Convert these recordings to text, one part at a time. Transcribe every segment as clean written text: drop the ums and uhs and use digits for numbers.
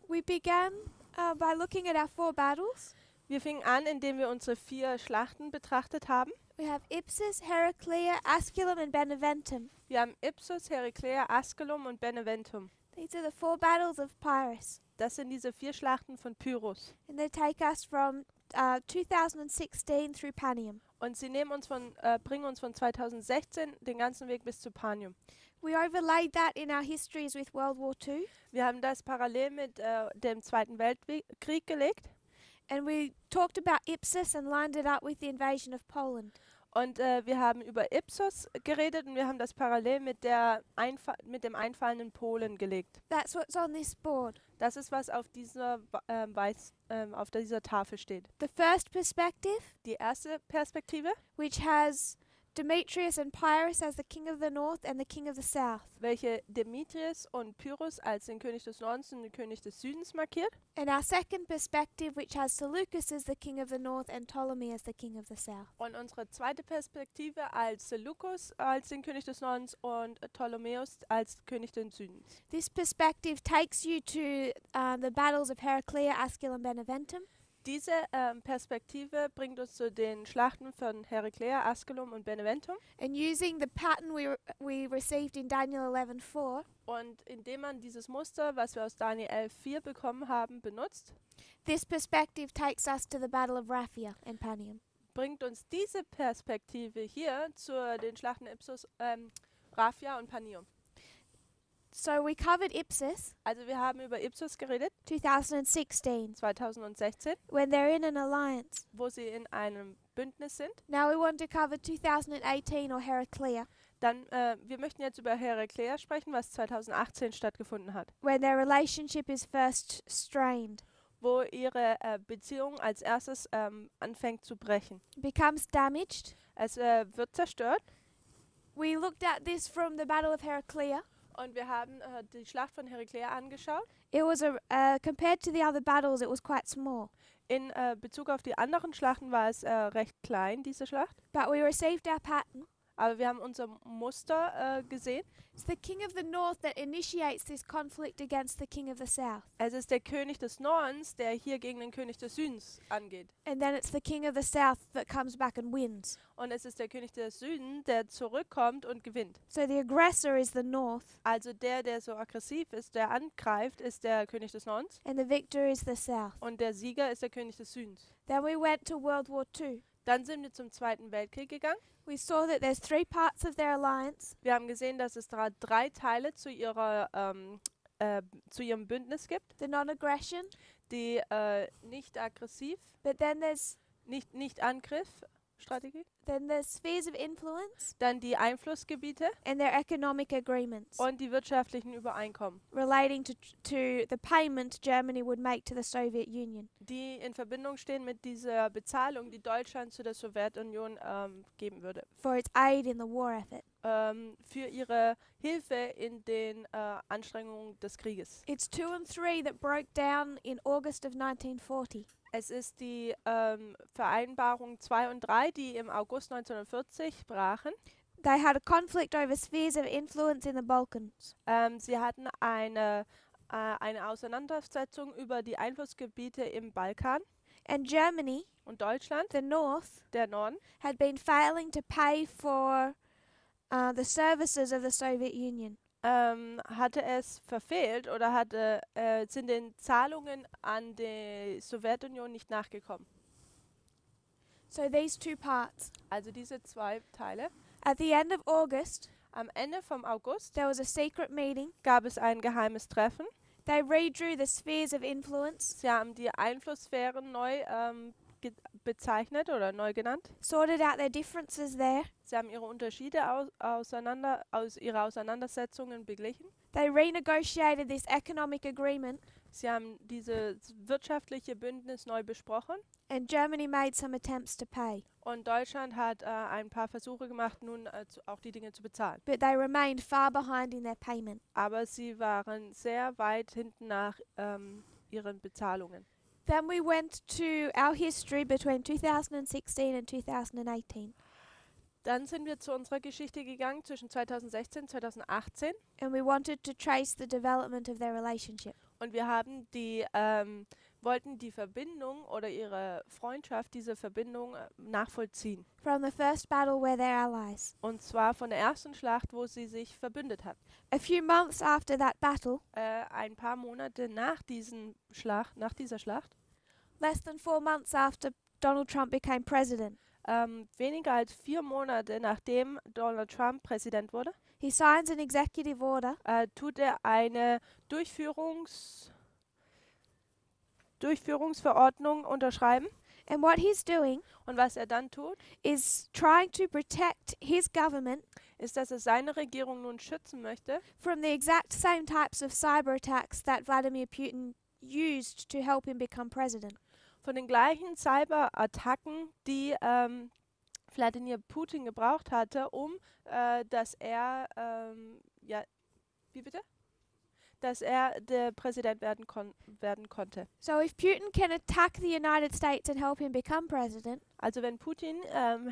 We began by looking at our 4 battles. Wir fingen an, indem wir unsere 4 Schlachten betrachtet haben. We have Ipsus, Heraclea, Asculum and Beneventum. Wir haben Ipsus, Heraclea, Asculum und Beneventum. These are the 4 battles of Pyrrhus. Das sind diese 4 Schlachten von Pyrrhus. And they take us from 2016 through Panium. Und sie bringen uns von 2016 den ganzen Weg bis zu Panium. We overlaid that in our histories with World War II. Wir haben das parallel mit dem Zweiten Weltkrieg gelegt. And we talked about Ipsus and lined it up with the invasion of Poland. Und wir haben über Ipsus geredet und wir haben das parallel mit dem einfallenden Polen gelegt. That's what's on this board. Das ist, was auf dieser Tafel steht. The first perspective, Die erste Perspektive, which has Demetrius and Pyrrhus as the king of the north and the king of the south. welche Demetrius und Pyrrhus als den König des Nordens und den König des Südens markiert. And our second perspective, which has Seleucus as the king of the north and Ptolemy as the king of the south. Und unsere zweite Perspektive als Seleukus als den König des Nordens und Ptolemäus als König des Südens. This perspective takes you to the battles of Heraclea, Asculum, Beneventum. Diese Perspektive bringt uns zu den Schlachten von Heraclea, Asculum und Beneventum. And using the pattern we received in Daniel 11:4, Und indem man dieses Muster, was wir aus Daniel 11,4 bekommen haben, benutzt, this perspective takes us to the battle of Raphia and Panium. bringt uns diese Perspektive hier zu den Schlachten Ipsus, Raphia und Panium. So we covered Ipsus, Also wir haben über Ipsus geredet, 2016, 2016, when they're in an alliance. wo sie in einem Bündnis sind. Now we want to cover 2018 or Heraclea, Dann, wir möchten jetzt über Heraclea sprechen, was 2018 stattgefunden hat, when their relationship is first strained, wo ihre Beziehung als erstes anfängt zu brechen. becomes damaged. Es wird zerstört We looked at this from the Battle of Heraclea. und wir haben die Schlacht von Heraclea angeschaut. It was compared to the other battles, it was quite small. In Bezug auf die anderen Schlachten war es recht klein, diese Schlacht. But we received our pattern. Aber wir haben unser Muster gesehen. It's the king of the north that initiates this conflict against the king of the south. Es ist der König des Nordens, der hier gegen den König des Südens angeht. And then it's the king of the south that comes back and wins. Und es ist der König des Südens, der zurückkommt und gewinnt. So the aggressor is the north, Also der so aggressiv ist, der angreift, ist der König des Nordens. and the victor is the south. Und der Sieger ist der König des Südens. Then we went to World War II. Dann sind wir zum Zweiten Weltkrieg gegangen. We saw that there's 3 parts of their alliance. Wir haben gesehen, dass es 3 Teile zu ihrem Bündnis gibt. The non-aggression, Die nicht aggressiv, but then there's nicht Angriffsstrategie. spheres of influence Dann die Einflussgebiete and their economic agreements und die wirtschaftlichen Übereinkommen, relating to the payment Germany would make to the Soviet Union. die in Verbindung stehen mit dieser Bezahlung, die Deutschland zu der Sowjetunion geben würde. For its aid in the war effort. Für ihre Hilfe in den Anstrengungen des Krieges. It's 2 and 3 that broke down in August of 1940. Es ist die Vereinbarung 2 und 3, die im August 1940 brachen. They had a conflict over spheres of influence in the Balkans. Sie hatten eine Auseinandersetzung über die Einflussgebiete im Balkan And Germany, und Deutschland, the North, der Norden, had been failing to pay for the services of the Soviet Union. hatte es verfehlt oder sind den Zahlungen an die Sowjetunion nicht nachgekommen. So these 2 parts. Also diese 2 Teile. At the end of August, Am Ende vom August there was a secret meeting. gab es ein geheimes Treffen. They redrew the spheres of influence, Sie haben die Einflusssphären neu bezeichnet oder neu genannt. sorted out their differences there. Sie haben ihre Unterschiede ihre Auseinandersetzungen beglichen. They renegotiated this economic agreement, Sie haben dieses wirtschaftliche Bündnis neu besprochen and Germany made some attempts to pay. und Deutschland hat ein paar Versuche gemacht, nun auch die Dinge zu bezahlen. But they remained far behind in their payment. Aber sie waren sehr weit hinten nach ihren Bezahlungen. Then we went to our history between 2016 and 2018. Dann sind wir zu unserer Geschichte gegangen zwischen 2016 und 2018 and we wanted to trace the development of their relationship. und wir haben wollten die Verbindung oder ihre Freundschaft, diese Verbindung nachvollziehen. From the first battle where they're allies. Und zwar von der ersten Schlacht, wo sie sich verbündet hat. A few months after that battle, Ein paar Monate nach dieser Schlacht, less than 4 months after Donald Trump became president, weniger als 4 Monate nachdem Donald Trump Präsident wurde, he signs an executive order tut er eine Durchführungsverordnung unterschreiben. and what he's doing Und was er dann tut, is trying to protect his government ist, dass er seine Regierung nun schützen möchte from the exact same types of cyber attacks that Vladimir Putin used to help him become president. von den gleichen Cyberattacken, die Wladimir Putin gebraucht hatte, dass er wie bitte? Dass er der Präsident werden konnte. So if Putin can attack the United States and help him become president, Also wenn Putin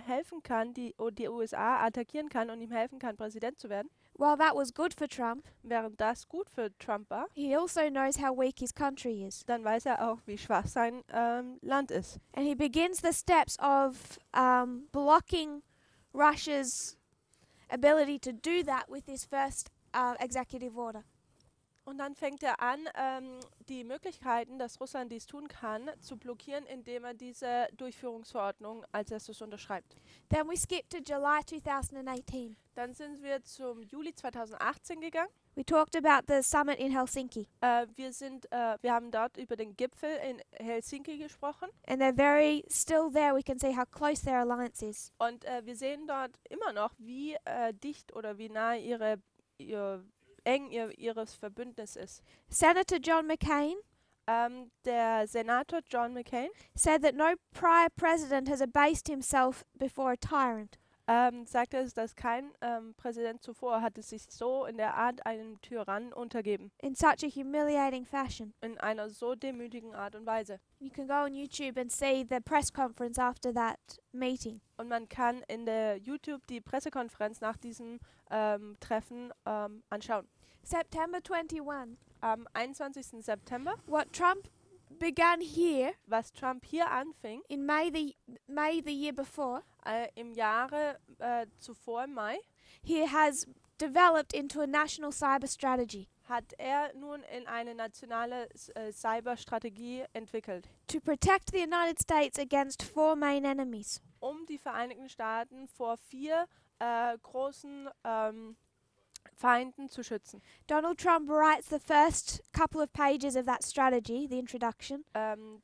helfen kann, die USA attackieren kann und ihm helfen kann, Präsident zu werden, while that was good for Trump, während das gut für Trump war, he also knows how weak his country is. dann weiß er auch, wie schwach sein Land ist. And he begins the steps of blocking Russia's ability to do that with his first executive order. Und dann fängt er an, die Möglichkeiten, dass Russland dies tun kann, zu blockieren, indem er diese Durchführungsverordnung als erstes unterschreibt. Then we skip to July 2018. Dann sind wir zum Juli 2018 gegangen. We talked about the summit in Helsinki, Wir haben dort über den Gipfel in Helsinki gesprochen. and they're still there. We can see how close their alliance is. Und wir sehen dort immer noch, wie dicht oder wie nah ihres Verbündnis ist. Senator John McCain Der Senator John McCain said that no prior president has abased himself before a tyrant. sagte, dass kein Präsident zuvor hatte sich so in der Art einem Tyrannen untergeben. In such a humiliating fashion. In einer so demütigen Art und Weise. You can go on YouTube and see the press conference after that meeting. Und man kann in der YouTube die Pressekonferenz nach diesem Treffen anschauen. September 21. Am 21. September, What Trump began here was Trump hier anfing, in May the year before, im Jahre zuvor, im Mai, he has developed into a national cyber strategy hat er nun in eine nationale Cyberstrategie entwickelt, to protect the United States against 4 main enemies. die Vereinigten Staaten vor 4 großen Feinden zu schützen. Donald Trump writes the first couple of pages of that strategy, the introduction.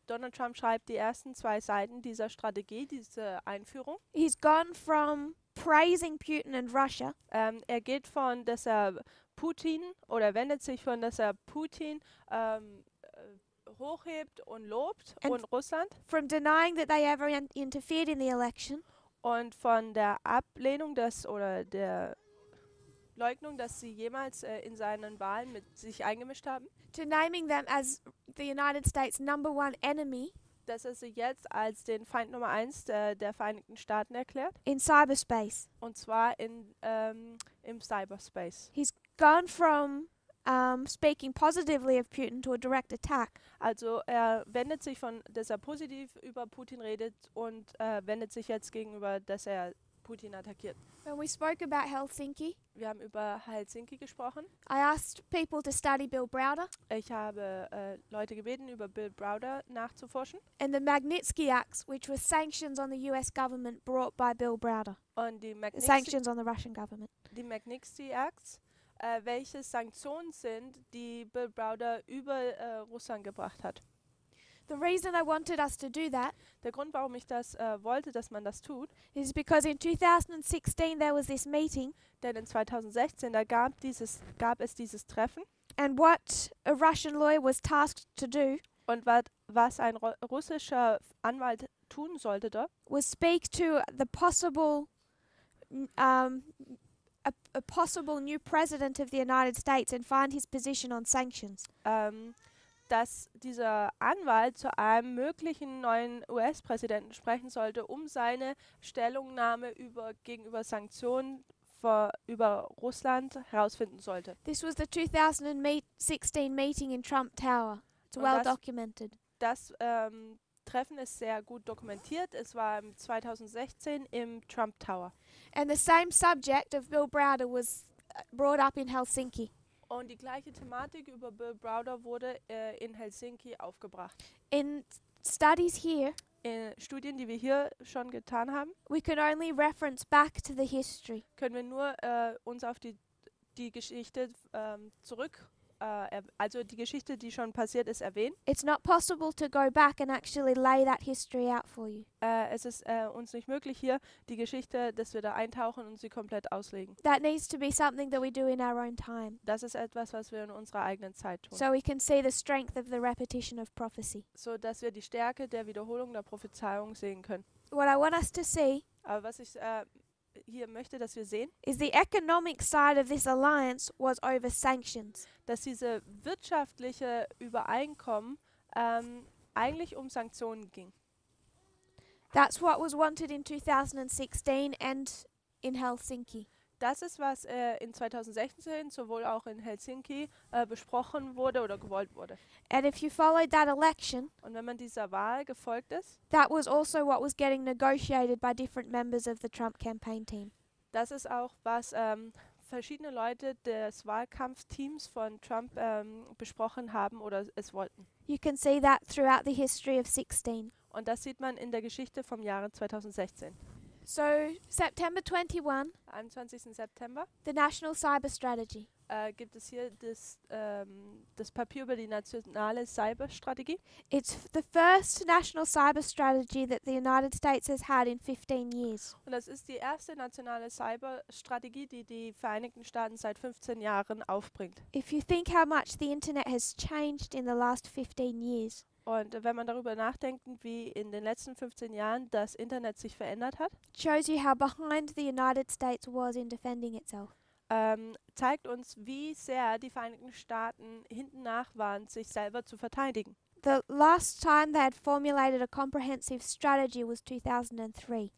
Donald Trump schreibt die ersten 2 Seiten dieser Strategie, diese Einführung. He's gone from praising Putin and Russia Er geht von, dass er Putin oder wendet sich von, dass er Putin hochhebt und lobt And und Russland from denying that they ever interfered in the election und von der Ablehnung oder der Leugnung, dass sie jemals in seinen Wahlen mit sich eingemischt haben, to naming them as the United States' #1 enemy dass er sie jetzt als den Feind Nummer 1 der Vereinigten Staaten erklärt, in cyberspace. und zwar im Cyberspace. He's gone from speaking positively of Putin to a direct attack. Also er wendet sich von, dass er positiv über Putin redet und wendet sich jetzt gegenüber, dass er Putin attackiert. When we spoke about Helsinki, Wir haben über Helsinki gesprochen. I asked people to study Bill Browder Ich habe Leute gebeten, über Bill Browder nachzuforschen. and the Magnitsky Acts, which were sanctions on the US government brought by Bill Browder. Und die Sanctions on the Russian government. Magnitsky Acts, welche Sanktionen sind, die Bill Browder über Russland gebracht hat. The reason I wanted us to do that Der Grund, warum ich das wollte, dass man das tut, is because in 2016 there was this meeting, denn in 2016 gab es dieses Treffen, and what a Russian lawyer was tasked to do und was ein russischer Anwalt tun sollte dort, was speak to the possible a possible new president of the United States and find his position on sanctions. dass dieser Anwalt zu einem möglichen neuen US-Präsidenten sprechen sollte, um seine Stellungnahme gegenüber Sanktionen über Russland herausfinden sollte. This was the 2016 meeting in Trump Tower. It's Und well das- documented. Das Treffen ist sehr gut dokumentiert. Es war im 2016 im Trump Tower. And the same subject of Bill Browder was brought up in Helsinki. Und die gleiche Thematik über Bill Browder wurde in Helsinki aufgebracht. In studies here, In Studien, die wir hier schon getan haben, we can only reference back to the history. können wir nur uns auf die Geschichte also die Geschichte, die schon passiert ist, erwähnen. It's not possible to go back and actually lay that history out for you. Es ist uns nicht möglich hier, die Geschichte, dass wir da eintauchen und sie komplett auslegen. That needs to be something that we do in our own time, Das ist etwas, was wir in unserer eigenen Zeit tun, so we can see the strength of the repetition of prophecy. so dass wir die Stärke der Wiederholung der Prophezeiung sehen können. What I want us to see Aber was ich hier möchte, dass wir sehen, is the economic side of this alliance was over sanctions. dass diese wirtschaftliche Übereinkommen eigentlich um Sanktionen ging. That's what was wanted in 2016 and in Helsinki. Das ist, was in 2016 sowohl auch in Helsinki besprochen wurde oder gewollt wurde. And if you followed that election, Und wenn man dieser Wahl gefolgt ist, that was also what was getting negotiated by different members of the Trump campaign team. das ist auch, was verschiedene Leute des Wahlkampfteams von Trump besprochen haben oder es wollten. You can see that throughout the history of 16. Und das sieht man in der Geschichte vom Jahre 2016. So, September 21, 21. September the National Cyber Strategy. gibt es hier das Papier über die nationale Cyberstrategie. It's the first national cyber strategy that the United States has had in 15 years. Und das ist die erste nationale Cyberstrategie, die die Vereinigten Staaten seit 15 Jahren aufbringt. If you think how much the internet has changed in the last 15 years, Und wenn man darüber nachdenkt, wie in den letzten 15 Jahren das Internet sich verändert hat, it shows you how behind the United States was in defending itself. zeigt uns, wie sehr die Vereinigten Staaten hinten nach waren, sich selber zu verteidigen. The last time they had formulated a comprehensive strategy was 2003.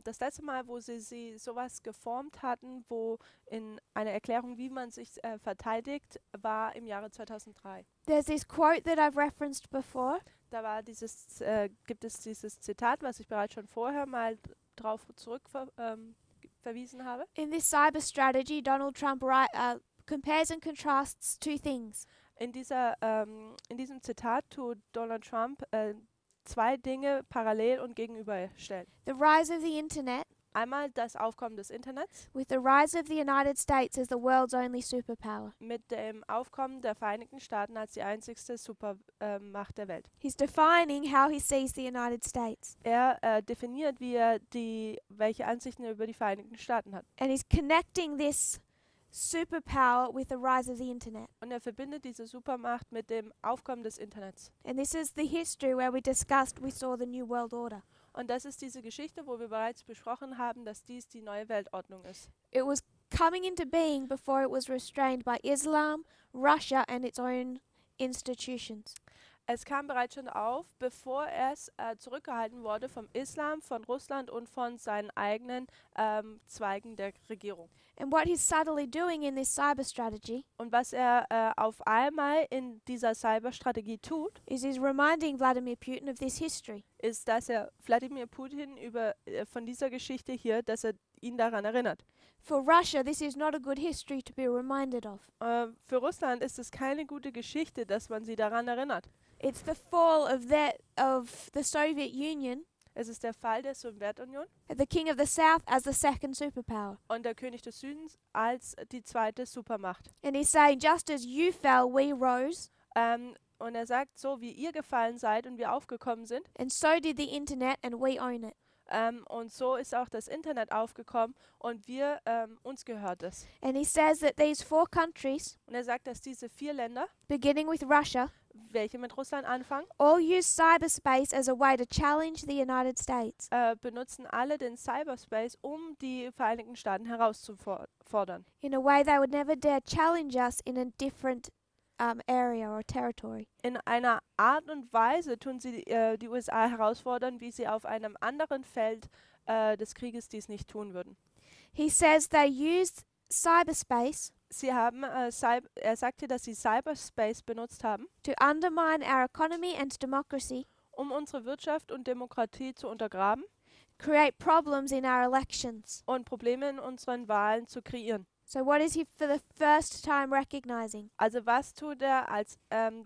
Das letzte Mal, wo sie sowas geformt hatten, wo in einer Erklärung, wie man sich verteidigt, war im Jahre 2003. There's this quote that I've referenced before. Da war gibt es dieses Zitat, was ich bereits schon vorher mal drauf verwiesen habe. In this cyber strategy, Donald Trump compares and contrasts two things. In diesem Zitat tut Donald Trump zwei Dinge parallel und gegenüberstellen. The rise of the internet Einmal das Aufkommen des Internets with the rise of the United States as the world's only superpower. mit dem Aufkommen der Vereinigten Staaten als die einzigste Supermacht der Welt. He's defining how he sees the United States. Er definiert, wie er welche Ansichten er über die Vereinigten Staaten hat. And he's connecting this superpower with the rise of the internet. Und er verbindet diese Supermacht mit dem Aufkommen des Internets. And this is the history where we saw the New World Order. Und das ist diese Geschichte, wo wir bereits besprochen haben, dass dies die neue Weltordnung ist. It was coming into being before it was restrained by Islam, Russia, and its own institutions. Es kam bereits schon auf, bevor es zurückgehalten wurde vom Islam, von Russland und von seinen eigenen Zweigen der Regierung. And what he's subtly doing in this cyber strategy Und was er auf einmal in dieser Cyberstrategie tut, is he's reminding Vladimir Putin of this history. ist, dass er Wladimir Putin von dieser Geschichte hier, dass er ihn daran erinnert. For Russia, this is not a good history to be reminded of. Für Russland ist es keine gute Geschichte, dass man sie daran erinnert. It's the fall of the Soviet Union, Es ist der Fall der Sowjetunion the King of the South as the second superpower. und der König des Südens als die zweite Supermacht. And he's saying, just as you fell, we rose, Und er sagt, so wie ihr gefallen seid und wir aufgekommen sind, and so did the internet, and we own it. und so ist auch das Internet aufgekommen und uns gehört es. And he says that these 4 countries, Und er sagt, dass diese 4 Länder, beginning with Russia, welche mit Russland anfangen, all use cyberspace as a way to challenge the United States. benutzen alle den Cyberspace, um die Vereinigten Staaten herauszufordern. In a way they would never dare challenge us in a different area or territory. In einer Art und Weise tun sie die USA herausfordern, wie sie auf einem anderen Feld des Krieges dies nicht tun würden. He says they used cyberspace Sie haben, er sagte, dass sie Cyberspace benutzt haben, to undermine our economy and democracy, um unsere Wirtschaft und Demokratie zu untergraben create problems in our elections. und Probleme in unseren Wahlen zu kreieren. So what is he for the first time recognizing? Also was tut er als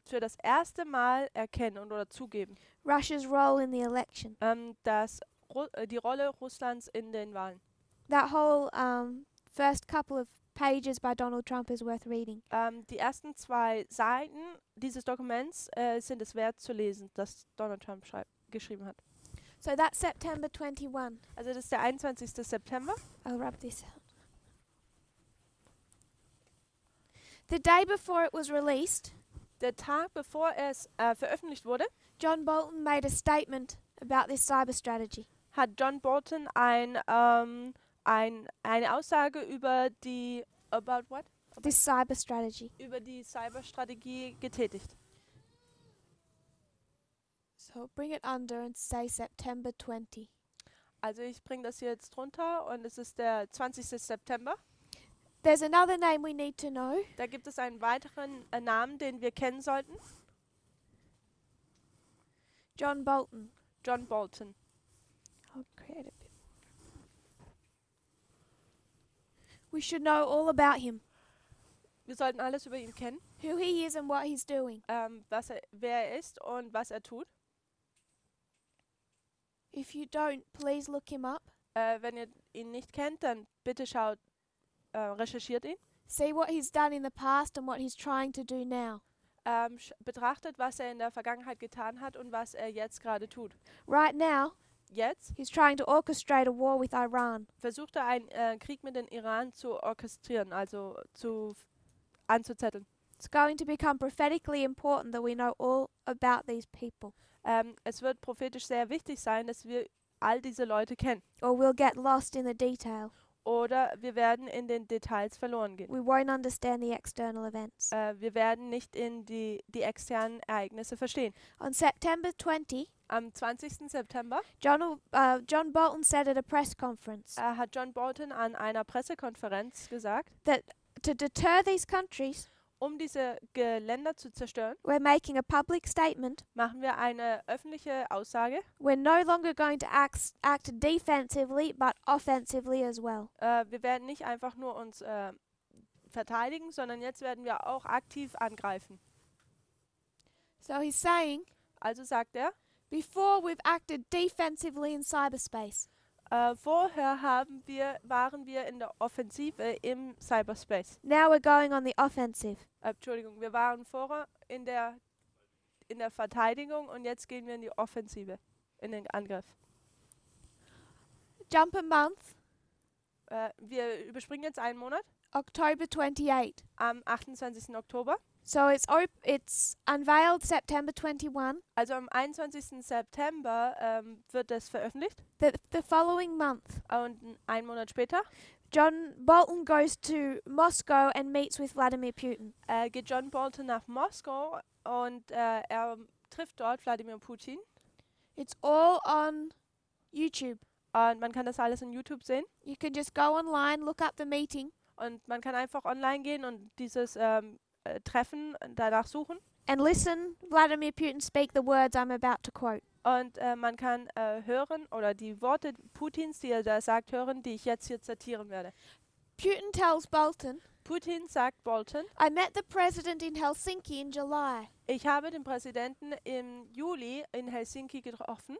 für das erste Mal erkennen oder zugeben? Russia's role in the election. Die Rolle Russlands in den Wahlen. That whole first couple of pages by Donald Trump is worth reading. Die ersten 2 Seiten dieses Dokuments sind es wert zu lesen, das Donald Trump geschrieben hat. So that's September 21. Also das ist der 21. September. I'll rub this out. The day before it was released, Der Tag bevor es veröffentlicht wurde, John Bolton made a statement about this cyber strategy. hat John Bolton eine Aussage über die This cyber strategy. über die Cyberstrategie getätigt. So bring it under and say September 20. Also ich bringe das hier jetzt runter und es ist der 20. September. There's another name we need to know. Da gibt es einen weiteren Namen, den wir kennen sollten. John Bolton. John Bolton. I'll create a bit. We should know all about him. Wir sollten alles über ihn kennen, Who he is and what he's doing. wer er ist und was er tut. If you don't, please look him up. Wenn ihr ihn nicht kennt, dann bitte recherchiert ihn. See what he's done in the past and what he's trying to do now. Betrachtet, was er in der Vergangenheit getan hat und was er jetzt gerade tut. Right now, Jetzt he's trying to orchestrate a war with Iran. versucht er einen Krieg mit dem Iran zu orchestrieren, also anzuzetteln. It's going to become prophetically important that we know all about these people, Es wird prophetisch sehr wichtig sein, dass wir all diese Leute kennen. or we'll get lost in the detail. Oder wir werden in den Details verloren gehen. We won't understand the external events. Wir werden nicht in die externen Ereignisse verstehen. On September 20, Am 20. September John Bolton said at a press conference hat John Bolton an einer Pressekonferenz gesagt, that to deter these countries, um diese Länder zu zerstören, we're making a public statement. machen wir eine öffentliche Aussage. We're no longer going to act defensively, but offensively as well. Wir werden nicht einfach nur uns verteidigen, sondern jetzt werden wir auch aktiv angreifen. So he's saying, Also sagt er, before we've acted defensively in cyberspace. vorher waren wir in der Offensive im Cyberspace. Now we're going on the offensive. Entschuldigung, wir waren vorher in der Verteidigung und jetzt gehen wir in die Offensive, in den Angriff. Jump a month, Wir überspringen jetzt einen Monat, October 28. am 28. Oktober. So it's unveiled September 21. Also am 21. September wird es veröffentlicht The following month, und einen Monat später John Bolton goes to Moscow and meets with Vladimir Putin. geht John Bolton nach Moskau und er trifft dort Wladimir Putin. It's all on YouTube. Und man kann das alles in YouTube sehen You can just go online, look up the meeting, und man kann einfach online gehen und dieses Treffen danach suchen. and listen Vladimir Putin speak the words I'm about to quote. Und man kann hören oder die Worte Putins, die er da sagt, hören, die ich jetzt hier zitieren werde. Putin tells Bolton, Putin sagt Bolton, I met the president in Helsinki in July. ich habe den Präsidenten im Juli in Helsinki getroffen.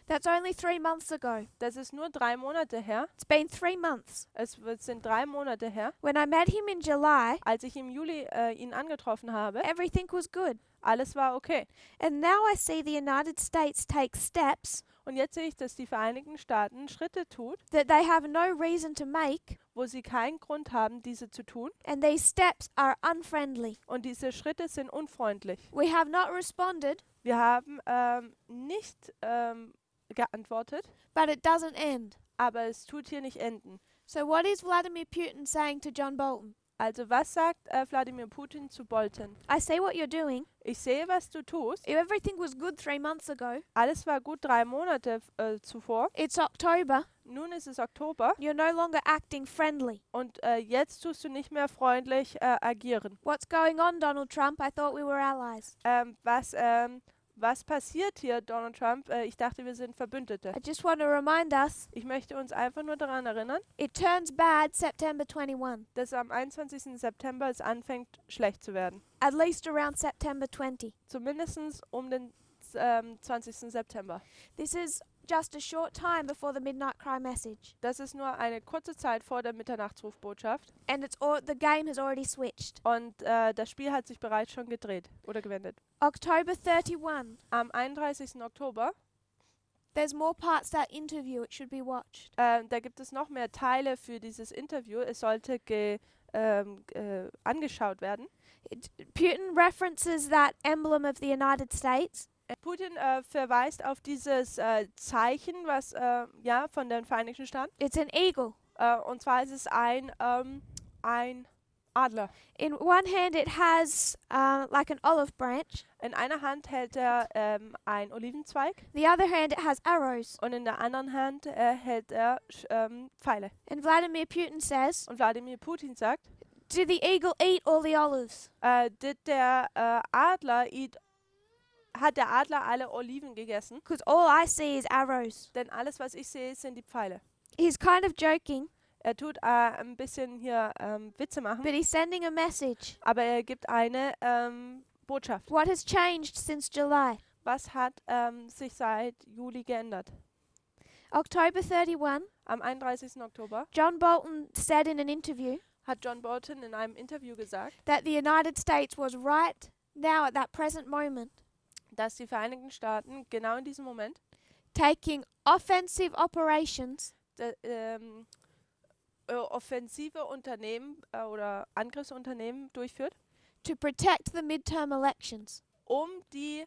That's only 3 months ago. Das ist nur 3 Monate her. It's been 3 months. Es sind 3 Monate her. When I met him in July, Als ich im Juli ihn angetroffen habe, everything was good. alles war okay. And now I see the United States take steps Und jetzt sehe ich, dass die Vereinigten Staaten Schritte tut, that they have no reason to make, wo sie keinen Grund haben, diese zu tun. and these steps are unfriendly. Und diese Schritte sind unfreundlich. We have not responded, Wir haben nicht geantwortet, but it doesn't end. aber es tut hier nicht enden. So what is Vladimir Putin saying to John Bolton? Also was sagt Wladimir Putin zu Bolton? I see what you're doing. Ich sehe, was du tust. If everything was good 3 months ago, Alles war gut 3 Monate zuvor. it's October. Nun ist es Oktober You're no longer acting friendly. und jetzt tust du nicht mehr freundlich agieren. What's going on, Donald Trump? I thought we were allies. Was passiert hier, Donald Trump? Ich dachte, wir sind Verbündete. I just want to remind us, Ich möchte uns einfach nur daran erinnern, it turns bad September 21, dass am 21. September es anfängt, schlecht zu werden. at least around September 20. Zumindest um den 20. September. This is just a short time before the midnight cry message, Das ist nur eine kurze Zeit vor der Mitternachtsrufbotschaft and the game has already switched. und das Spiel hat sich bereits schon gedreht oder gewendet. October 31. Am 31. Oktober, There's more parts to that interview. It should be watched. da gibt es noch mehr Teile für dieses Interview. Es sollte angeschaut werden. Putin references that emblem of the United States. Putin verweist auf dieses Zeichen, was von den Vereinigten Staaten. It's an eagle. Und zwar ist es ein Adler. In one hand, it has like an olive branch. In einer Hand hält er einen Olivenzweig The other hand, it has arrows. und in der anderen Hand hält er Pfeile. And Vladimir Putin says, Und Wladimir Putin sagt, "Did the eagle eat all the olives?" hat der Adler alle Oliven gegessen? Because all I see is arrows. Denn alles, was ich sehe, sind die Pfeile. He's kind of joking, Er tut ein bisschen hier Witze machen, but he's sending a message. aber er gibt eine Botschaft. What has changed since July? Was hat sich seit Juli geändert? October 31, Am 31. Oktober John Bolton said in an interview hat John Bolton in einem Interview gesagt, that the United States was right now at that present moment dass die Vereinigten Staaten genau in diesem Moment taking offensive operations offensive Unternehmen oder Angriffsunternehmen durchführt, to protect the midterm elections. um die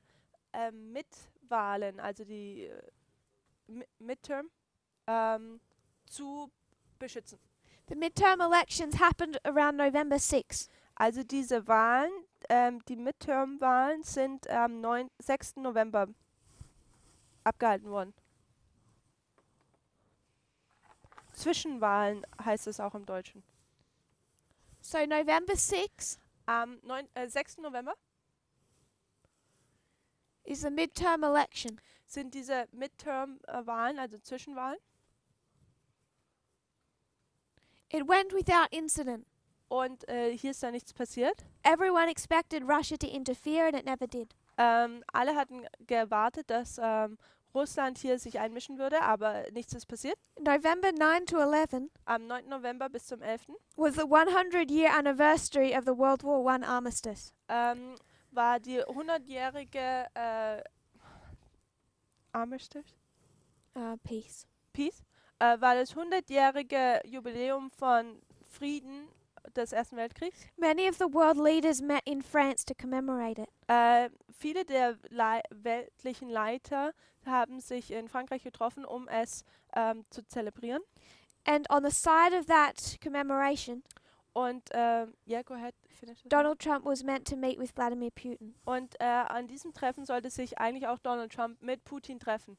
Mitwahlen, also die Midterm, zu beschützen. The midterm elections happened around November 6. Also diese Wahlen, die Midterm-Wahlen sind am 6. November abgehalten worden. Zwischenwahlen heißt es auch im Deutschen. So November 6 Am 6. November is the midterm election. sind diese Midterm-Wahlen, also Zwischenwahlen. It went without incident. Und hier ist da nichts passiert. Everyone expected Russia to interfere and it never did. Alle hatten gewartet, dass Russland hier sich einmischen würde, aber nichts ist passiert. November 9 to 11 Am 9. November bis zum 11. was the 100-year anniversary of the World War I armistice. War die 100-jährige Armistice? Peace. Peace? War das 100-jährige Jubiläum von Frieden des Ersten Weltkriegs. Many of the world leaders met in France to commemorate it. Viele der weltlichen Leiter haben sich in Frankreich getroffen, um es zu zelebrieren. And on the side of that commemoration, Und go ahead, finish it. Donald Trump was meant to meet with Vladimir Putin. Und an diesem Treffen sollte sich eigentlich auch Donald Trump mit Putin treffen.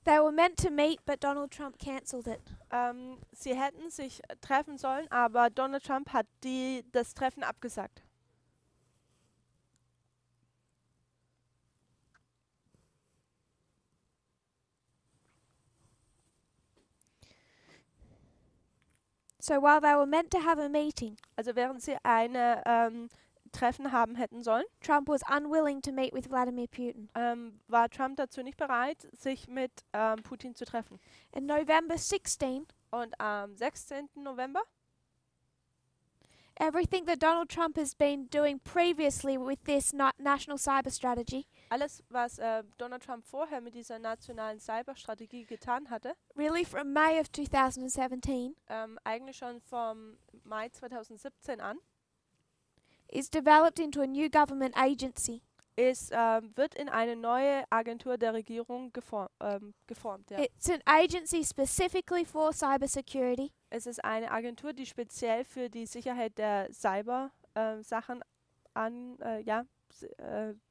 They were meant to meet, but Donald Trump cancelled it. Sie hätten sich treffen sollen, aber Donald Trump hat das Treffen abgesagt. So while they were meant to have a meeting, Also während sie eine Treffen haben hätten sollen, Trump was unwilling to meet with Vladimir Putin. war Trump dazu nicht bereit, sich mit Putin zu treffen. In November 16, Und am 16. November, everything that Donald Trump has been doing previously with this national cyber strategy, alles, was Donald Trump vorher mit dieser nationalen Cyberstrategie getan hatte, really from May of 2017, eigentlich schon vom Mai 2017 an, is developed into a new government agency. wird in eine neue Agentur der Regierung geformt. Ja. It's an agency specifically for cybersecurity, Es ist eine Agentur, die speziell für die Sicherheit der Cyber-Sachen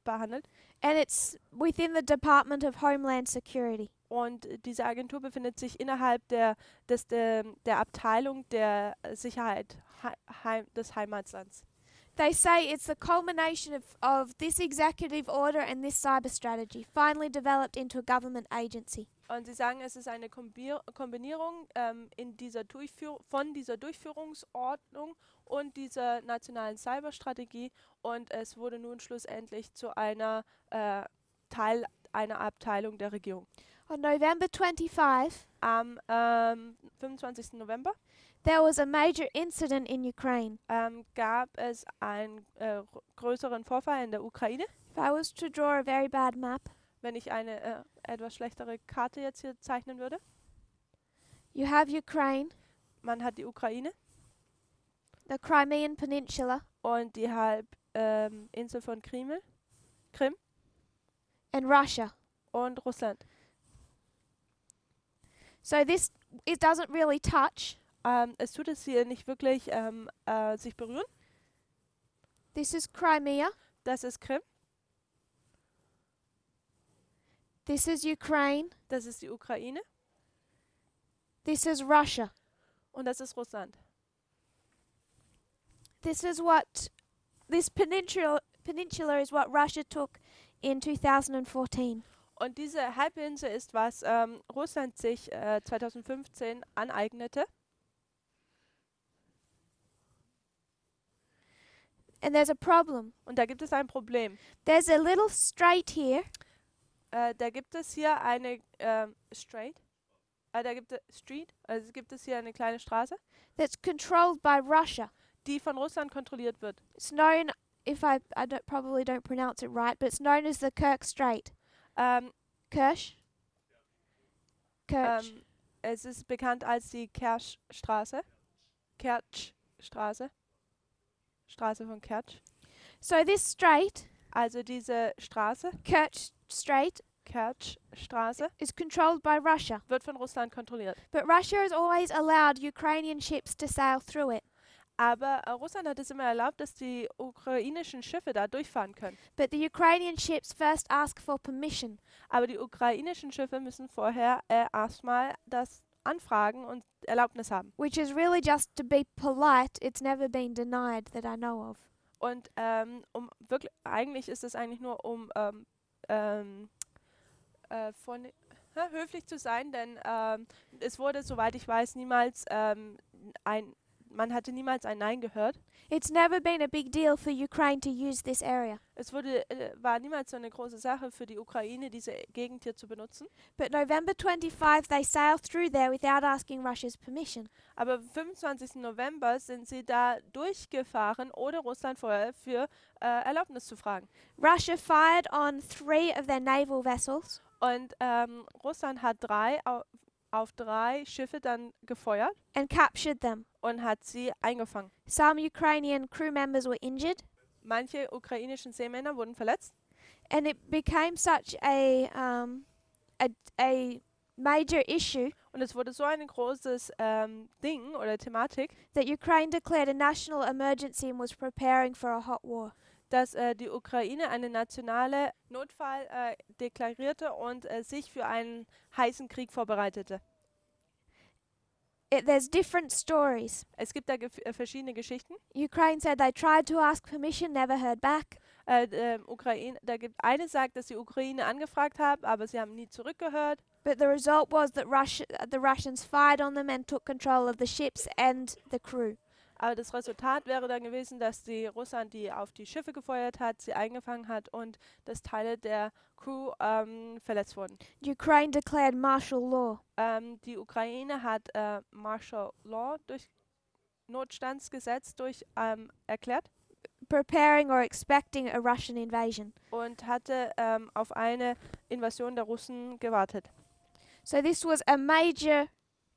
behandelt. and it's within the Department of Homeland Security. Und diese Agentur befindet sich innerhalb der Abteilung der Sicherheit des Heimatlands. They say it's the culmination of this executive order and this cyber strategy, finally developed into a government agency. Und sie sagen, es ist eine Kombinierung von dieser Durchführungsordnung und dieser nationalen Cyberstrategie, und es wurde nun schlussendlich zu einer Teil einer Abteilung der Regierung. On November 25, Am 25. November there was a major incident in Ukraine. gab es einen größeren Vorfall in der Ukraine. If I was to draw a very bad map, Wenn ich eine etwas schlechtere Karte jetzt hier zeichnen würde. you have Ukraine, Man hat die Ukraine the Crimean Peninsula, und die Halbinsel von Krim and Russia. und Russland. So it doesn't really touch. Es tut es hier nicht wirklich sich berühren. This is Crimea. Das ist Krim, This is Ukraine. das ist die Ukraine This is Russia. und das ist Russland. This peninsula is what Russia took in 2014. Und diese Halbinsel ist, was Russland sich 2015 aneignete. And there's a problem. Und da gibt es ein Problem. There's a little strait here Da gibt es hier eine Street, also gibt es hier eine kleine Straße, that's controlled by Russia. die von Russland kontrolliert wird. It's known, if I probably don't pronounce it right, but it's known as the Kerch Strait. Ähm, Kerch? Kerch. Es ist bekannt als die Kerchstraße. Kerchstraße. Straße von Kerch. So this strait, Also diese Straße, Kerch Strait, Kerchstraße, is controlled by Russia. wird von Russland kontrolliert. But Russia has always allowed Ukrainian ships to sail through it. Aber Russland hat es immer erlaubt, dass die ukrainischen Schiffe da durchfahren können. But the Ukrainian ships first ask for permission. Aber die ukrainischen Schiffe müssen vorher erstmal das anfragen und Erlaubnis haben. Which is really just to be polite. It's never been denied that I know of. Und eigentlich ist es eigentlich nur höflich zu sein, denn es wurde, soweit ich weiß, man hatte niemals ein Nein gehört. It's never been a big deal for Ukraine to use this area. Es war niemals so eine große Sache für die Ukraine, diese Gegend hier zu benutzen. But November 25, they sailed through there without asking Russia's permission. Aber am 25. November sind sie da durchgefahren, ohne Russland vorher für Erlaubnis zu fragen. Russia fired on 3 of their naval vessels, Und Russland hat auf 3 Schiffe dann gefeuert and captured them. und hat sie eingefangen. Some Ukrainian crew members were injured, Manche ukrainischen Seemänner wurden verletzt. and it became such a major issue Und es wurde so ein großes Ding oder Thematik, that Ukraine declared a national emergency and was preparing for a hot war. dass die Ukraine einen nationalen Notfall deklarierte und sich für einen heißen Krieg vorbereitete. There's different stories. Es gibt da verschiedene Geschichten. Ukraine said they tried to ask permission, never heard back. Eine sagt, dass die Ukraine angefragt hat, aber sie haben nie zurückgehört. But the result was that the Russians fired on them and took control of the ships and the crew. Aber das Resultat wäre dann gewesen, dass die Russland die auf die Schiffe gefeuert hat, sie eingefangen hat und dass Teile der Crew verletzt wurden. Ukraine declared martial law. Die Ukraine hat Martial Law durch Notstandsgesetz erklärt Preparing or expecting a Russian invasion. und hatte auf eine Invasion der Russen gewartet. So this was a major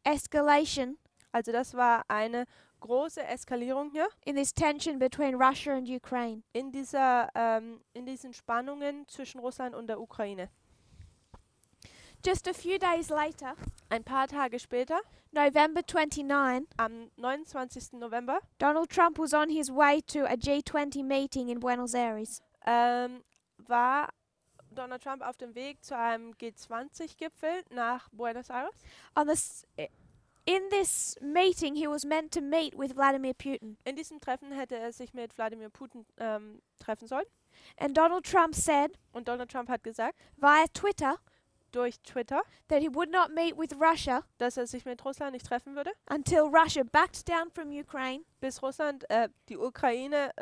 escalation Also das war eine große Eskalierung hier in this tension between Russia and Ukraine. in diesen Spannungen zwischen Russland und der Ukraine. Just a few days later, Ein paar Tage später, November 29, am 29. November, Donald Trump was on his way to a G20 meeting in Buenos Aires. war Donald Trump auf dem Weg zu einem G20-Gipfel nach Buenos Aires. In this meeting, he was meant to meet with Vladimir Putin. In diesem Treffen hätte er sich mit Wladimir Putin treffen sollen. And Donald Trump said Und Donald Trump hat gesagt, via Twitter durch Twitter, that he would not meet with Russia dass er sich mit Russland nicht treffen würde, until Russia backed down from Ukraine bis Russland die Ukraine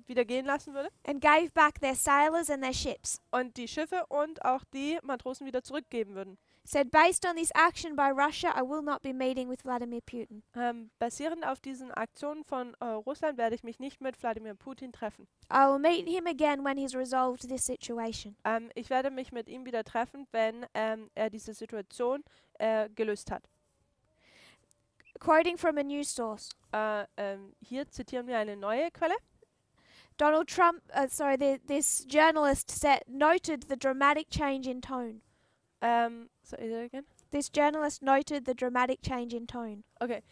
wieder gehen lassen würde and gave back their sailors and their ships. und die Schiffe und auch die Matrosen wieder zurückgeben würden. Said, based on this action by Russia, I will not be meeting with Vladimir Putin. Basierend auf diesen Aktionen von Russland werde ich mich nicht mit Wladimir Putin treffen. I will meet him again when he's resolved this situation. Ich werde mich mit ihm wieder treffen, wenn er diese Situation gelöst hat. Quoting from a news source. Hier zitieren wir eine neue Quelle. Donald Trump, this journalist noted the dramatic change in tone. Say that again? This journalist noted the dramatic change in tone. Okay,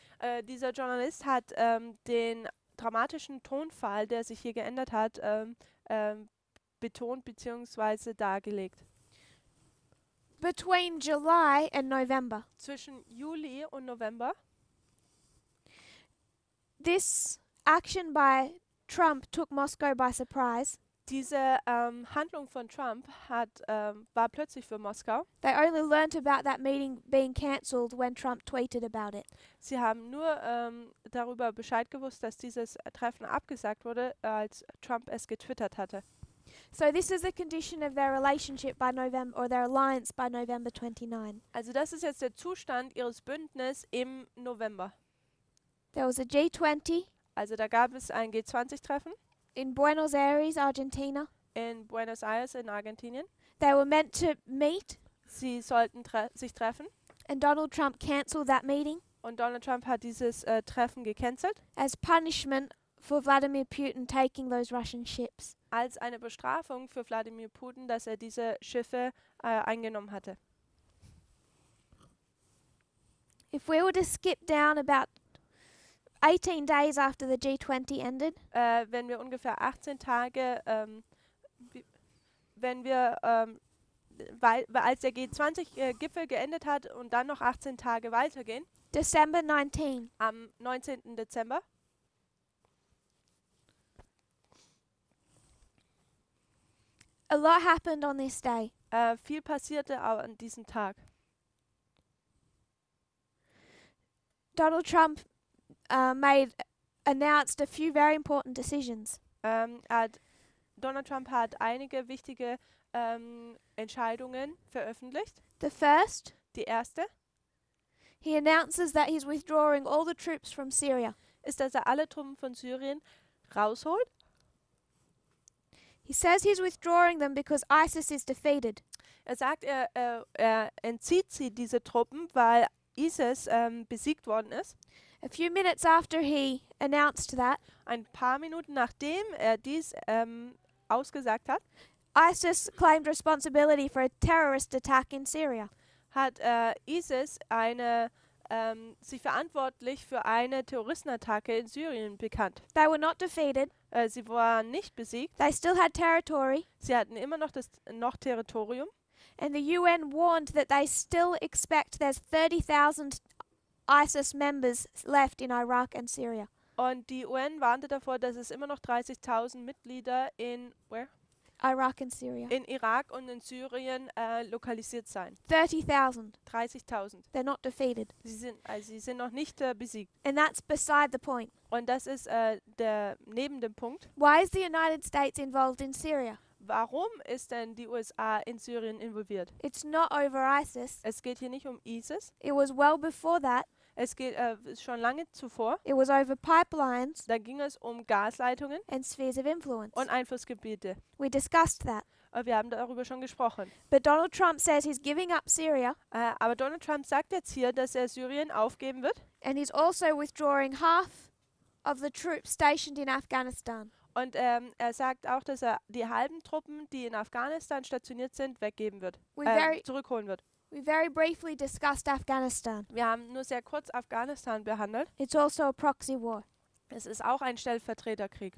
dieser Journalist hat den dramatischen Tonfall, der sich hier geändert hat, betont bzw. dargelegt. Between July and November, Zwischen Juli und November, this action by Trump took Moscow by surprise. diese Handlung von Trump war plötzlich für Moskau. They only learnt about that meeting being cancelled when Trump tweeted about it. Sie haben nur darüber Bescheid gewusst, dass dieses Treffen abgesagt wurde, als Trump es getwittert hatte. So this is the condition of their relationship by November, or their alliance by November 29. Also das ist jetzt der Zustand ihres Bündnisses im November. There was a G20 Also da gab es ein G20-Treffen in Buenos Aires, Argentina. in Buenos Aires in Argentinien. They were meant to meet, Sie sollten sich treffen and Donald Trump cancelled that meeting und Donald Trump hat dieses Treffen gecancelt as punishment for Vladimir Putin taking those Russian ships. als eine Bestrafung für Wladimir Putin, dass er diese Schiffe eingenommen hatte. If we were to skip down about 18 days after the G20 ended, Wenn wir ungefähr 18 Tage, als der G20-Gipfel geendet hat und dann noch 18 Tage weitergehen, December 19, am 19. Dezember, a lot happened on this day. viel passierte auch an diesem Tag. Donald Trump announced a few very important decisions. Donald Trump hat einige wichtige Entscheidungen veröffentlicht. The first, Die erste he announces that he's withdrawing all the troops from Syria. ist, dass er alle Truppen von Syrien rausholt. He says he's withdrawing them because ISIS is defeated. Er sagt, er entzieht diese Truppen, weil ISIS besiegt worden ist. A few minutes after he announced that, Ein paar Minuten nachdem er dies ausgesagt hat, ISIS claimed responsibility for a terrorist attack in Syria. hat ISIS sich verantwortlich für eine Terroristenattacke in Syrien bekannt. They were not defeated. Sie waren nicht besiegt. They still had territory, Sie hatten immer noch Territorium. and the UN warned that they still expect there's 30,000 ISIS members left in Iraq and Syria. Und die UN warnte davor, dass es immer noch 30.000 Mitglieder in Iraq and Syria. in Irak und in Syrien lokalisiert seien. 30,000. 30.000. They're not defeated. Sie sind noch nicht besiegt. And that's beside the point. Und das ist neben dem Punkt. Why is the United States involved in Syria? Warum ist denn die USA in Syrien involviert? It's not over ISIS. Es geht hier nicht um ISIS. It was well before that. Es geht schon lange zuvor. It was over pipelines Da ging es um Gasleitungen and spheres of influence. und Einflussgebiete. We discussed that. Wir haben darüber schon gesprochen. But Donald Trump says he's giving up Syria, Aber Donald Trump sagt jetzt hier, dass er Syrien aufgeben wird. and he's also withdrawing half of the troops stationed in Afghanistan. Und er sagt auch, dass er die halben Truppen, die in Afghanistan stationiert sind, weggeben wird, zurückholen wird. We very briefly discussed Afghanistan. Wir haben nur sehr kurz Afghanistan behandelt. It's also a proxy war. Es ist auch ein Stellvertreterkrieg.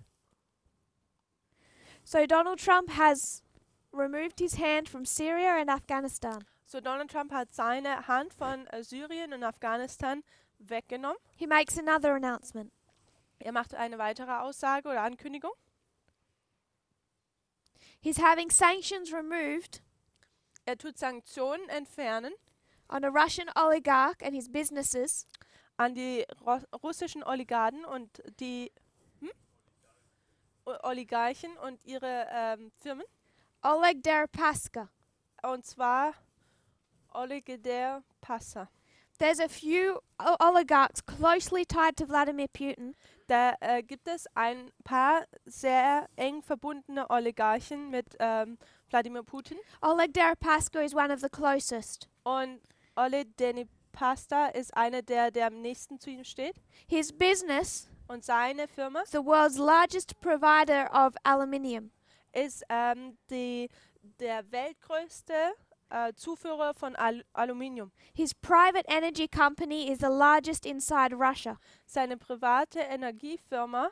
So Donald Trump has removed his hand from Syria and Afghanistan. So Donald Trump hat seine Hand von Syrien und Afghanistan weggenommen. He makes another announcement. Er macht eine weitere Aussage oder Ankündigung. He's having sanctions removed Er tut Sanktionen entfernen on a Russian oligarch and his businesses an die russischen Oligarchen und die Oligarchen und ihre Firmen. Oleg Deripaska. Und zwar Oleg Deripaska. There's a few oligarchs closely tied to Vladimir Putin Da gibt es ein paar sehr eng verbundene Oligarchen mit Wladimir Putin. Oleg Deripaska is one of the closest. Und Oleg Deripaska ist einer, der am nächsten zu ihm steht. His business, Und seine Firma the world's largest provider of aluminium, ist der weltgrößte Zuführer von Aluminium. his private energy company is the largest inside Russia. Seine private Energiefirma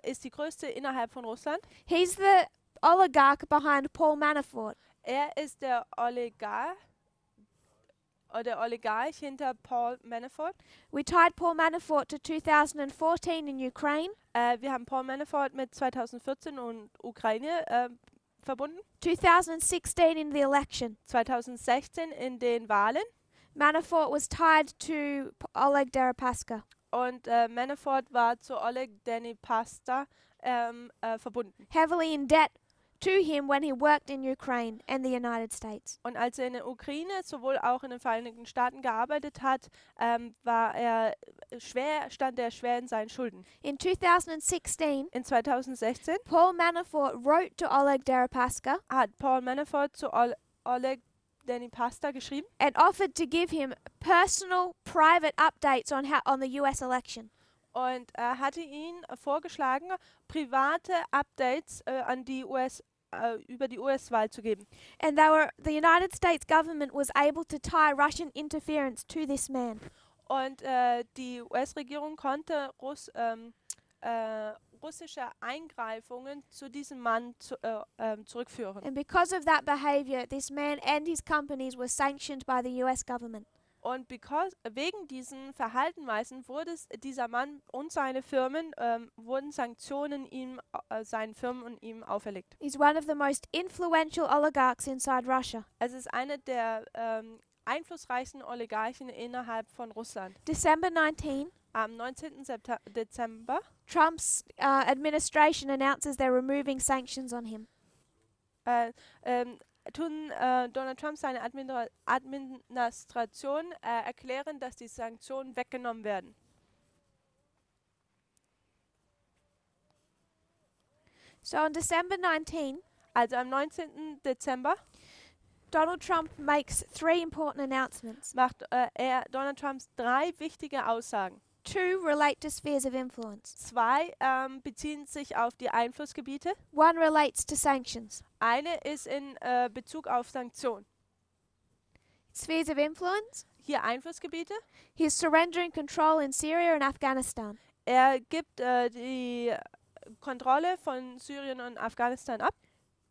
ist die größte innerhalb von Russland. He's the oligarch behind Paul Manafort. Er ist der Oligarch hinter Paul Manafort. We tied Paul Manafort to 2014 in Ukraine, Wir haben Paul Manafort mit 2014 und Ukraine verbunden. 2016 in the election. 2016 in den Wahlen. Manafort was tied to Oleg Deripaska. Und Manafort war zu Oleg Deripaska verbunden. Heavily in debt to him when he worked in Ukraine and the United States. Und als er in der Ukraine sowohl auch in den Vereinigten Staaten gearbeitet hat, stand er schwer in seinen Schulden. In 2016, In 2016 Paul Manafort wrote to Oleg Deripaska hat Paul Manafort zu Oleg Deripaska geschrieben and offered to give him personal, private updates on the US election. und hatte ihn vorgeschlagen, private Updates über die US-Wahl zu geben. And the United States government was able to tie Russian interference to this man. Und die US-Regierung konnte russische Eingreifungen zu diesem Mann zurückführen. And because of that behavior, this man and his companies were sanctioned by the US government. Und wegen diesen Verhaltenweisen dieser Mann und seine Firmen wurden Sanktionen seinen Firmen und ihm auferlegt. He's one of the most influential oligarchs inside Russia. Es ist einer der einflussreichsten Oligarchen innerhalb von Russland. December 19, Am 19. Dezember Trump's administration announces they're removing sanctions on him. Donald Trump seine Administration erklären, dass die Sanktionen weggenommen werden. So on December 19, Also am 19. Dezember Donald Trump makes 3 important announcements. macht Donald Trump 3 wichtige Aussagen. 2 relate to spheres of influence. 2 beziehen sich auf die Einflussgebiete. 1 relates to sanctions. Eine ist in Bezug auf Sanktionen. Spheres of influence. Hier Einflussgebiete. He's surrendering control in Syria and Afghanistan. Er gibt die Kontrolle von Syrien und Afghanistan ab.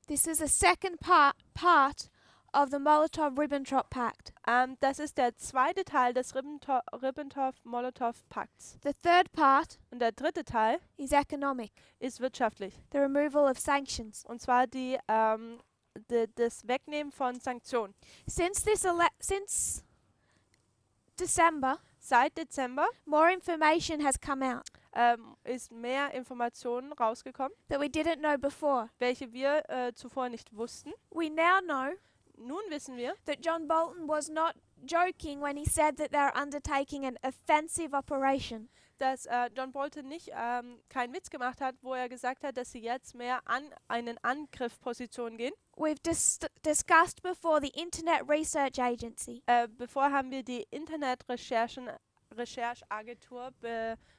This is the second part of the Molotov-Ribbentrop Pact. Das ist der zweite Teil des Ribbentrop-Molotov-Pakts. The third part Und der dritte Teil is economic, ist wirtschaftlich. the removal of sanctions. Und zwar das Wegnehmen von Sanktionen. Since December, Seit Dezember more information has come out ist mehr Informationen rausgekommen, that we didn't know before. welche wir zuvor nicht wussten. We now know Nun wissen wir, that John Bolton was not joking when he said that they're undertaking an offensive operation. dass John Bolton nicht keinen Witz gemacht hat, wo er gesagt hat, dass sie jetzt mehr an einen Angriffsposition gehen. We've discussed before the Internet Research Agency. Bevor haben wir die Internetrecherchen Rechercheagentur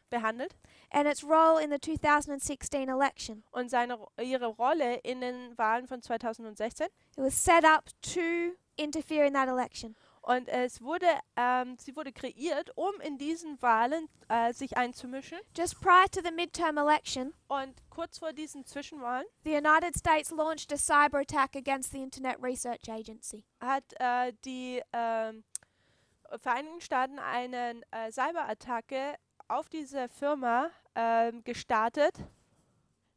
behandelt and its role in the 2016 election. und ihre Rolle in den Wahlen von 2016. It was set up to interfere in that election. Und sie wurde kreiert, um in diesen Wahlen sich einzumischen. Just prior to the midterm election, Und kurz vor diesen Zwischenwahlen the United States launched a cyber attack against the Internet Research Agency. hat die Vereinigten Staaten eine Cyberattacke auf diese Firma gestartet.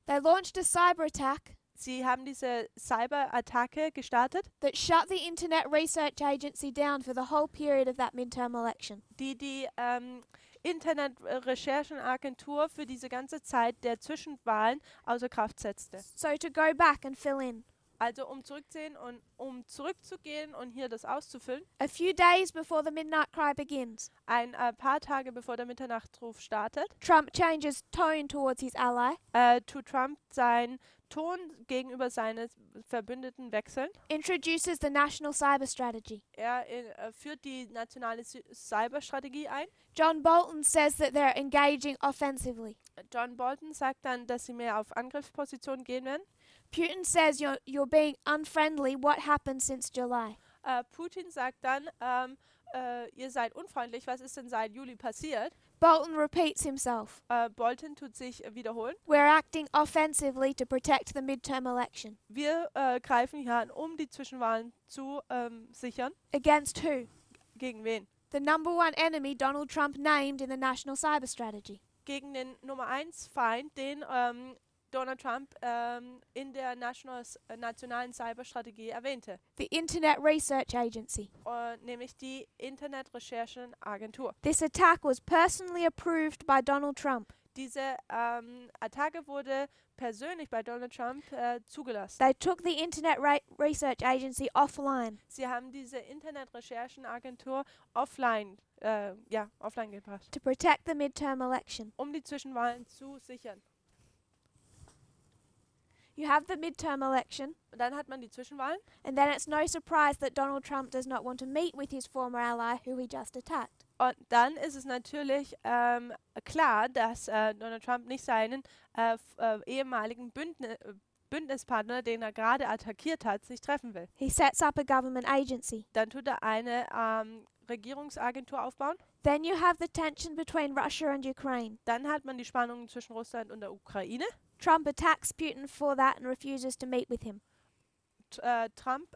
They launched a cyber attack Sie haben diese Cyberattacke gestartet, that shut the Internet Research Agency down for the whole period of that midterm election. die Internet-Recherchenagentur für diese ganze Zeit der Zwischenwahlen außer Kraft setzte. So to go back and fill in. Also um zurückzugehen und hier das auszufüllen, A few days before the midnight cry begins, ein paar Tage bevor der Mitternachtruf startet, Trump changes tone towards his ally, tut Trump seinen Ton gegenüber seinen Verbündeten wechseln. introduces the National Cyber Strategy. Er führt die nationale Cyberstrategie ein. John Bolton says that they're engaging offensively. John Bolton sagt dann, dass sie mehr auf Angriffsposition gehen werden. Putin says you're being unfriendly. What happened since July? Putin sagt dann, ihr seid unfreundlich, was ist denn seit Juli passiert? Bolton repeats himself. Bolton tut sich wiederholen. We're acting offensively to protect the midterm election. Wir greifen hier an, um die Zwischenwahlen zu sichern. Against who? Gegen wen? The number one enemy Donald Trump named in the National Cyber Strategy. Gegen den Nummer 1 Feind, den Donald Trump in der nationalen Cyberstrategie erwähnte, The Internet Research Agency. nämlich die Internet-Recherchenagentur. This attack was personally approved by Donald Trump. Diese Attacke wurde persönlich bei Donald Trump zugelassen. They took the Internet Research Agency offline Sie haben diese Internet-Recherchenagentur offline gebracht, to protect the midterm election. um die Zwischenwahlen zu sichern. You have the midterm election, Und dann hat man die Zwischenwahlen and then it's no surprise that Donald Trump does not want to meet with his former ally who he just attacked. und dann ist es natürlich klar, dass Donald Trump nicht seinen ehemaligen Bündnispartner, den er gerade attackiert hat, sich treffen will. He sets up a government agency. Dann tut er eine Regierungsagentur aufbauen. Then you have the tension between Russia and Ukraine. Dann hat man die Spannungen zwischen Russland und der Ukraine. Trump attacks Putin for that and refuses to meet with him. Trump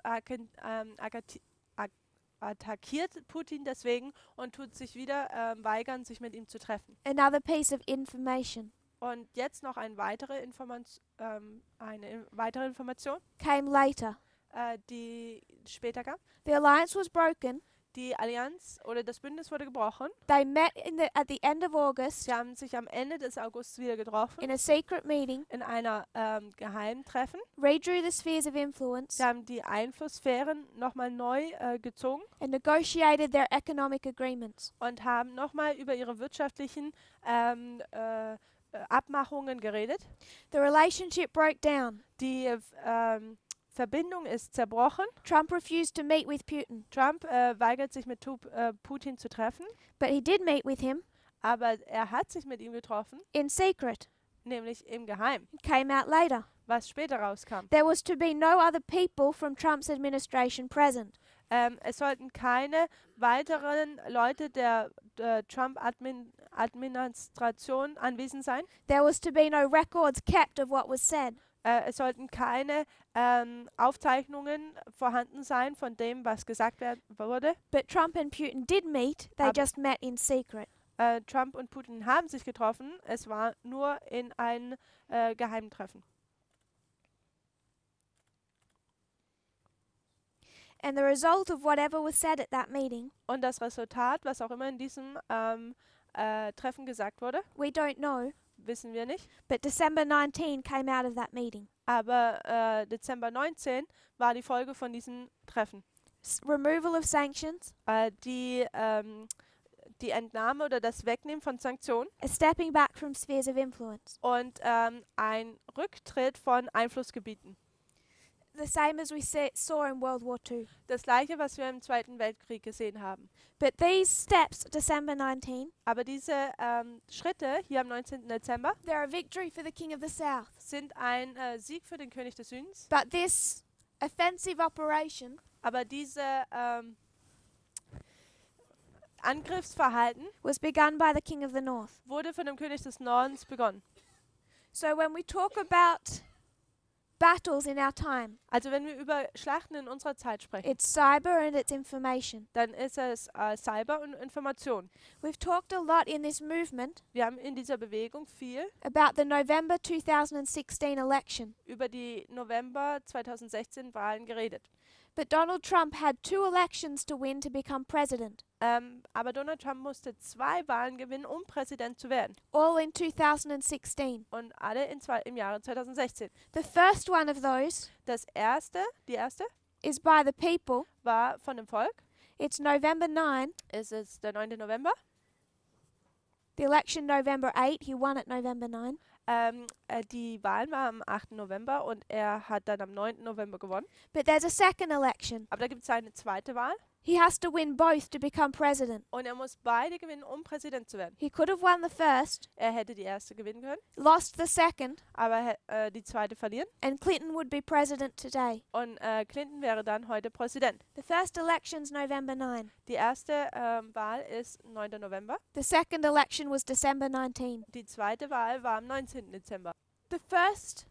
attackiert Putin deswegen und tut sich wieder weigern, sich mit ihm zu treffen. Another piece of information Und jetzt noch eine weitere Information, came later. die später kam. The alliance was broken. Die Allianz oder das Bündnis wurde gebrochen. They met at the end of August Sie haben sich am Ende des Augusts wieder getroffen, in a secret meeting, in einer geheimen Treffen. redrew the spheres of influence, Sie haben die Einflusssphären nochmal neu gezogen and negotiated their economic agreements. und haben nochmal über ihre wirtschaftlichen Abmachungen geredet. The relationship broke down. Die Verbindung ist zerbrochen. Trump refused to meet with Putin, Trump weigert sich mit Putin zu treffen, but he did meet with him aber er hat sich mit ihm getroffen, in secret. nämlich im Geheimen, It came out later. was später rauskam. There was to be no other people from Trump's administration present. Es sollten keine weiteren Leute der Trump-Administration anwesend sein. There was to be no records kept of what was said. Es sollten keine Aufzeichnungen vorhanden sein von dem, was gesagt wurde. But Trump and Putin did meet. They Ab- just met in secret. Trump und Putin haben sich getroffen. Es war nur in einem geheimen Treffen. And the result of whatever was said at that meeting, Und das Resultat, was auch immer in diesem Treffen gesagt wurde, we don't know. wissen wir nicht. But December 19 came out of that meeting. Aber Dezember 19 war die Folge von diesem Treffen. Removal of sanctions, Die Entnahme oder das Wegnehmen von Sanktionen a stepping back from spheres of influence. und ein Rücktritt von Einflussgebieten. the same as we saw in World War II. Das gleiche, was wir im Zweiten Weltkrieg gesehen haben. But these steps, December 19, Aber diese Schritte hier am 19. Dezember they're a victory for the King of the South. sind ein Sieg für den König des Südens. But this offensive operation Aber diese Angriffsverhalten was begun by the King of the North. wurde von dem König des Nordens begonnen. So when we talk about battles in our time, Also wenn wir über Schlachten in unserer Zeit sprechen, it's cyber and it's information. dann ist es Cyber und Information. We've talked a lot in this movement Wir haben in dieser Bewegung viel about the November 2016 election. über die November 2016 Wahlen geredet. But Donald Trump had 2 elections to win to become president, Aber Donald Trump musste 2 Wahlen gewinnen, um Präsident zu werden. all in 2016. Und alle im Jahre 2016. The first one of those Die erste is by the people. war von dem Volk. It's November 9. Es ist der 9. November. The election November 8. He won at November 9. Die Wahl war am 8. November und er hat dann am 9. November gewonnen. But there's a second election. Aber da gibt es eine zweite Wahl He has to win both to become president. und er muss beide gewinnen, um Präsident zu werden. He could have won the first, Er hätte die erste gewinnen können, lost the second, aber die zweite verlieren and Clinton would be president today. und Clinton wäre dann heute Präsident. The first election's November 9. Die erste Wahl ist 9. November. The second election was December 19. Die zweite Wahl war am 19. Dezember. The first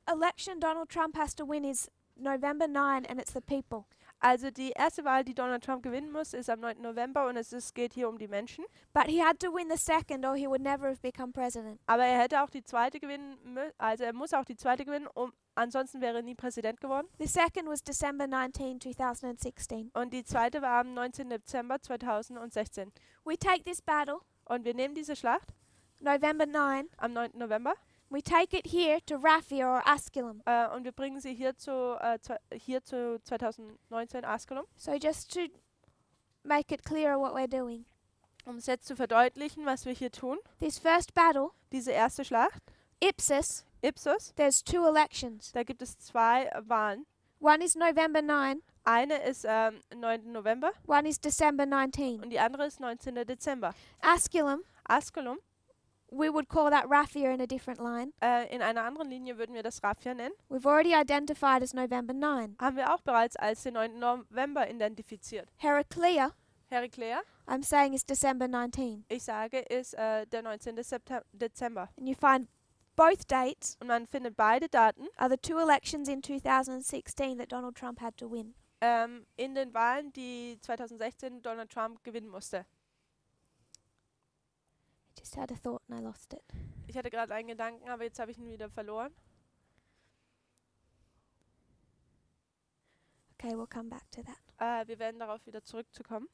election Donald Trump has to win is November 9, and it's the people. Also die erste Wahl, die Donald Trump gewinnen muss, ist am 9. November und geht hier um die Menschen. But he had to win the second or he would never have become president. Aber er hätte auch die zweite gewinnen müssen, also er muss auch die zweite gewinnen, ansonsten wäre er nie Präsident geworden. The second was December 19, 2016. Und die zweite war am 19. Dezember 2016. We take this battle, Und wir nehmen diese Schlacht November 9, am 9. November we take it here to Raphia or Asculum. und wir bringen sie hier zu 2019 Askelum, So just to make it clearer what we're doing. um es jetzt zu verdeutlichen, was wir hier tun. This first battle, Diese erste Schlacht, Ipsus, Ipsos, there's 2 elections. da gibt es 2 Wahlen. One is November 9, Eine ist 9. November one is December 19. und die andere ist 19. Dezember. Asculum, Askelum, we would call that Raphia in a different line. in einer anderen Linie würden wir das Raphia nennen, We've already identified as November 9. haben wir auch bereits als den 9. November identifiziert. Heraclea, Heraclea, I'm saying is December 19. ich sage, ist der 19. Dezember. And you find both dates Und man findet beide Daten are the 2 elections in 2016 that Donald Trump had to win. in den Wahlen, die 2016 Donald Trump gewinnen musste. I just had a thought and I lost it. Ich hatte gerade einen Gedanken, aber jetzt habe ich ihn wieder verloren. Okay, we'll come back to that. Wir werden darauf wieder zurückzukommen.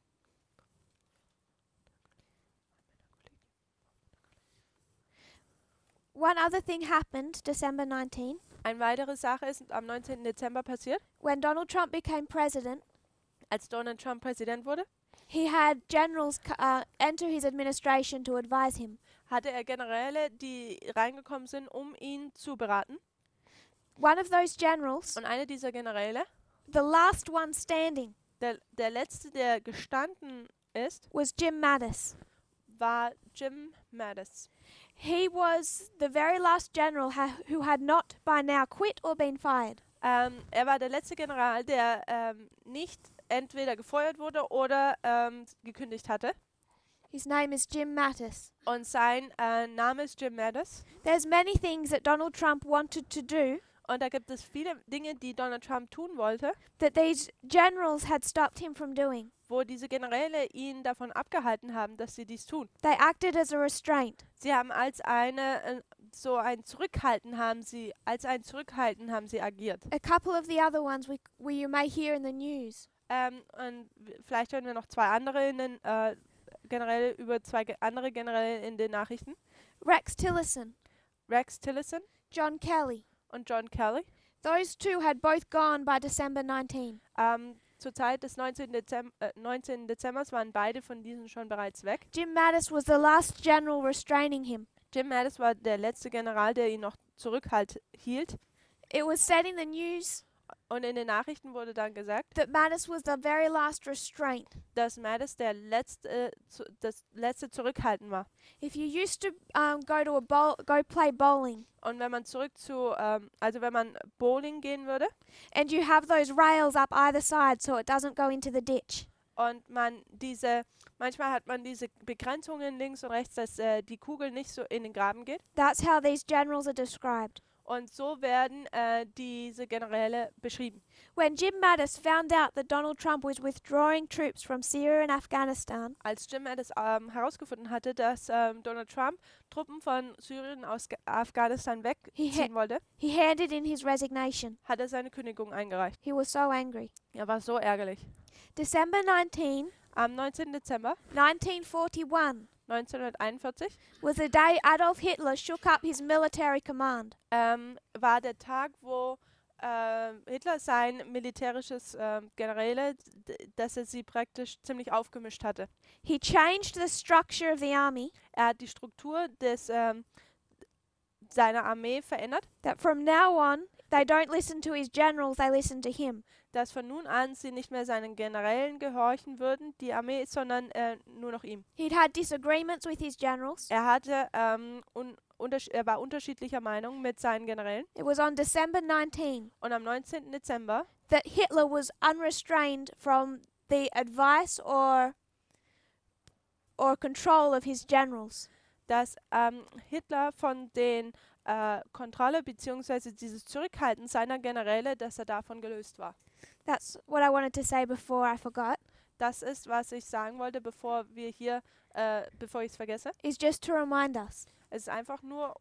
One other thing happened December 19. Eine weitere Sache ist am 19. Dezember passiert, When Donald Trump became president, als Donald Trump Präsident wurde, he had generals enter his administration to advise him. hatte er Generäle, die reingekommen sind, um ihn zu beraten. One of those generals, Und einer dieser Generäle, the last one standing, der letzte, der gestanden ist, was Jim Mattis. war Jim Mattis. He was the very last general who had not by now quit or been fired. Er war der letzte General, der nicht entweder gefeuert wurde oder gekündigt hatte. His name is Jim Mattis. Und sein Name ist Jim Mattis. There's many things that Donald Trump wanted to do Und da gibt es viele Dinge, die Donald Trump tun wollte, that these generals had stopped him from doing. wo diese Generäle ihn davon abgehalten haben, dass sie dies tun. They acted as a restraint. Sie haben als ein Zurückhalten haben sie agiert. A couple of the other ones we you may hear in the news. Und vielleicht hören wir noch 2 andere in den Generäle über 2 andere Generäle in den Nachrichten. Rex Tillerson, Rex Tillerson John Kelly. und John Kelly. Those 2 had both gone by December 19. Zur Zeit des 19. Dezembers waren beide von diesen schon bereits weg. Jim Mattis was the last general restraining him. Jim Mattis war der letzte General, der ihn noch hielt. It was said in the news Und in den Nachrichten wurde dann gesagt, that Mattis was the very last restraint. dass Mattis das letzte Zurückhalten war. If you used to go play bowling, Und wenn man also wenn man Bowling gehen würde and you have those rails up either side so it doesn't go into the ditch, und manchmal hat man diese Begrenzungen links und rechts, dass die Kugel nicht so in den Graben geht. that's how these generals are described. Und so werden diese Generäle beschrieben. When Jim Mattis found out that Donald Trump was withdrawing troops from Syria and Afghanistan, Als Jim Mattis herausgefunden hatte, dass Donald Trump Truppen von Syrien aus Afghanistan wegziehen wollte, he handed in his resignation. hat er seine Kündigung eingereicht. He was so angry. Er war so ärgerlich. December 19, Am 19. Dezember 1941 1941 was the day Adolf Hitler shook up his military command. war der Tag, wo Hitler sein militärisches Generäle, dass er sie praktisch ziemlich aufgemischt hatte. He changed the structure of the army, Er hat die Struktur seiner Armee verändert, that from now on they don't listen to his generals, they listen to him. dass von nun an sie nicht mehr seinen Generälen gehorchen würden, die Armee, sondern nur noch ihm. He'd had disagreements with his generals. Er hatte er war unterschiedlicher Meinung mit seinen Generälen. It was on December 19 Und am 19. Dezember that Hitler was unrestrained from the advice or control of his generals. dass Hitler von den Kontrolle bzw. dieses Zurückhalten seiner Generäle, dass er davon gelöst war. That's what I wanted to say before I forgot. Das ist, was ich sagen wollte, bevor ich es vergesse. Is just to remind us. Es ist einfach nur,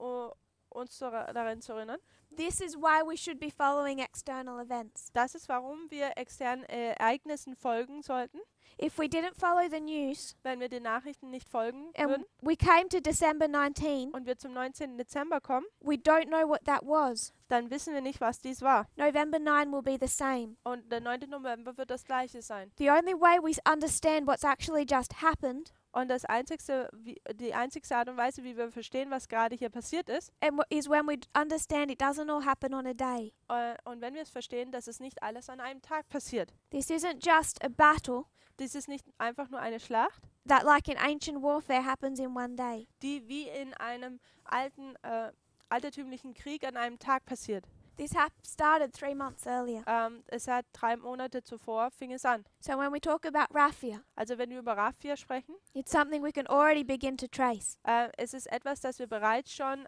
uns daran zu erinnern. This is why we should be following external events. Das ist, warum wir externen Ereignissen folgen sollten. If we didn't follow the news Wenn wir den Nachrichten nicht folgen and würden we came to December 19, und wir zum 19. Dezember kommen, we don't know what that was. dann wissen wir nicht, was dies war. November 9 will be the same. Und der 9. November wird das gleiche sein. The only way we understand what's actually just happened Und die einzigste Art und Weise, wie wir verstehen, was gerade hier passiert ist, is when we understand it doesn't all happen on a day. und wenn wir es verstehen, dass es nicht alles an einem Tag passiert. This isn't just a battle Dies ist nicht einfach nur eine Schlacht, that, like in ancient warfare, happens in one day. die wie in einem altertümlichen Krieg an einem Tag passiert. This started 3 months earlier. Es hat 3 Monate zuvor fing es an. So when we talk about Raffia, Also wenn wir über Raffia sprechen, it's something we can already begin to trace. es ist etwas, das wir bereits schon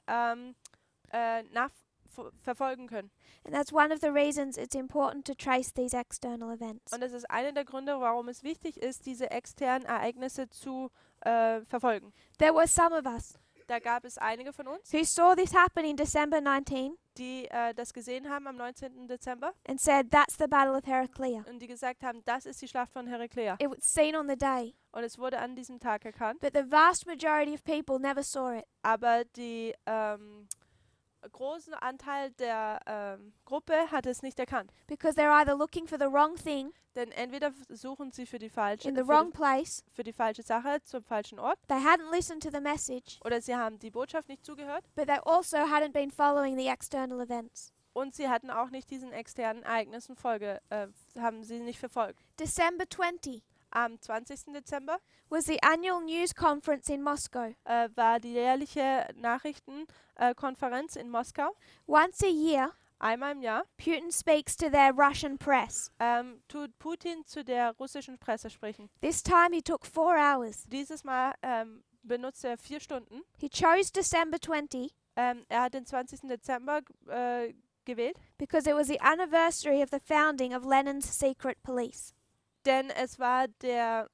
verfolgen können. And that's one of the reasons it's important to trace these external events. Und das ist einer der Gründe, warum es wichtig ist, diese externen Ereignisse zu verfolgen. There were some of us Da gab es einige von uns, who saw this happen in December 19 die das gesehen haben am 19. Dezember and said, that's the Battle of Heraclea. und die gesagt haben, das ist die Schlacht von Herakleia. It was seen on the day, Und es wurde an diesem Tag erkannt. but the vast majority of people never saw it. Aber die großen Anteil der Gruppe hat es nicht erkannt. Because they're either looking for the wrong thing Denn entweder suchen sie für die falsche in the wrong place, Sache zum falschen Ort, they hadn't listened to the message, oder sie haben die Botschaft nicht zugehört but they also hadn't been following the external events. und sie hatten auch nicht diesen externen Ereignissen haben sie nicht verfolgt. December 20 Am 20. Dezember was the annual news conference in Moscow. war die jährliche Nachrichtenkonferenz in Moskau. Once a year, Einmal im Jahr Putin speaks to their Russian press. tut Putin zu der russischen Presse sprechen. This time he took 4 hours. Dieses Mal benutzt er 4 Stunden. He chose December 20 Er hat den 20. Dezember gewählt, because it was the anniversary of the founding of Lenin's secret police. denn es war der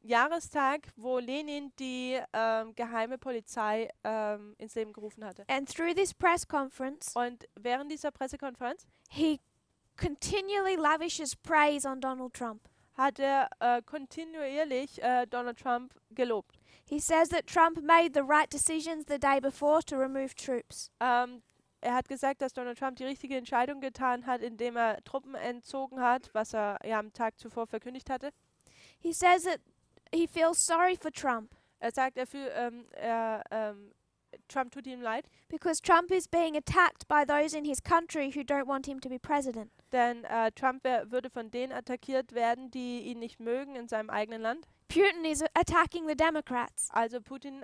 Jahrestag, wo Lenin die geheime Polizei ins Leben gerufen hatte. And through this press conference, Und während dieser Pressekonferenz he continually lavishes praise on Donald Trump. hat er kontinuierlich Donald Trump gelobt. He says that Trump made the right decisions the day before to remove troops. Er hat gesagt, dass Donald Trump die richtige Entscheidung getan hat, indem er Truppen entzogen hat, was er ja am Tag zuvor verkündigt hatte. He says that he feels sorry for Trump Er sagt, Trump tut ihm leid, because Trump is being attacked by those in his country who don't want him to be president. denn Trump würde von denen attackiert werden, die ihn nicht mögen in seinem eigenen Land. Putin is attacking the Democrats. Also Putin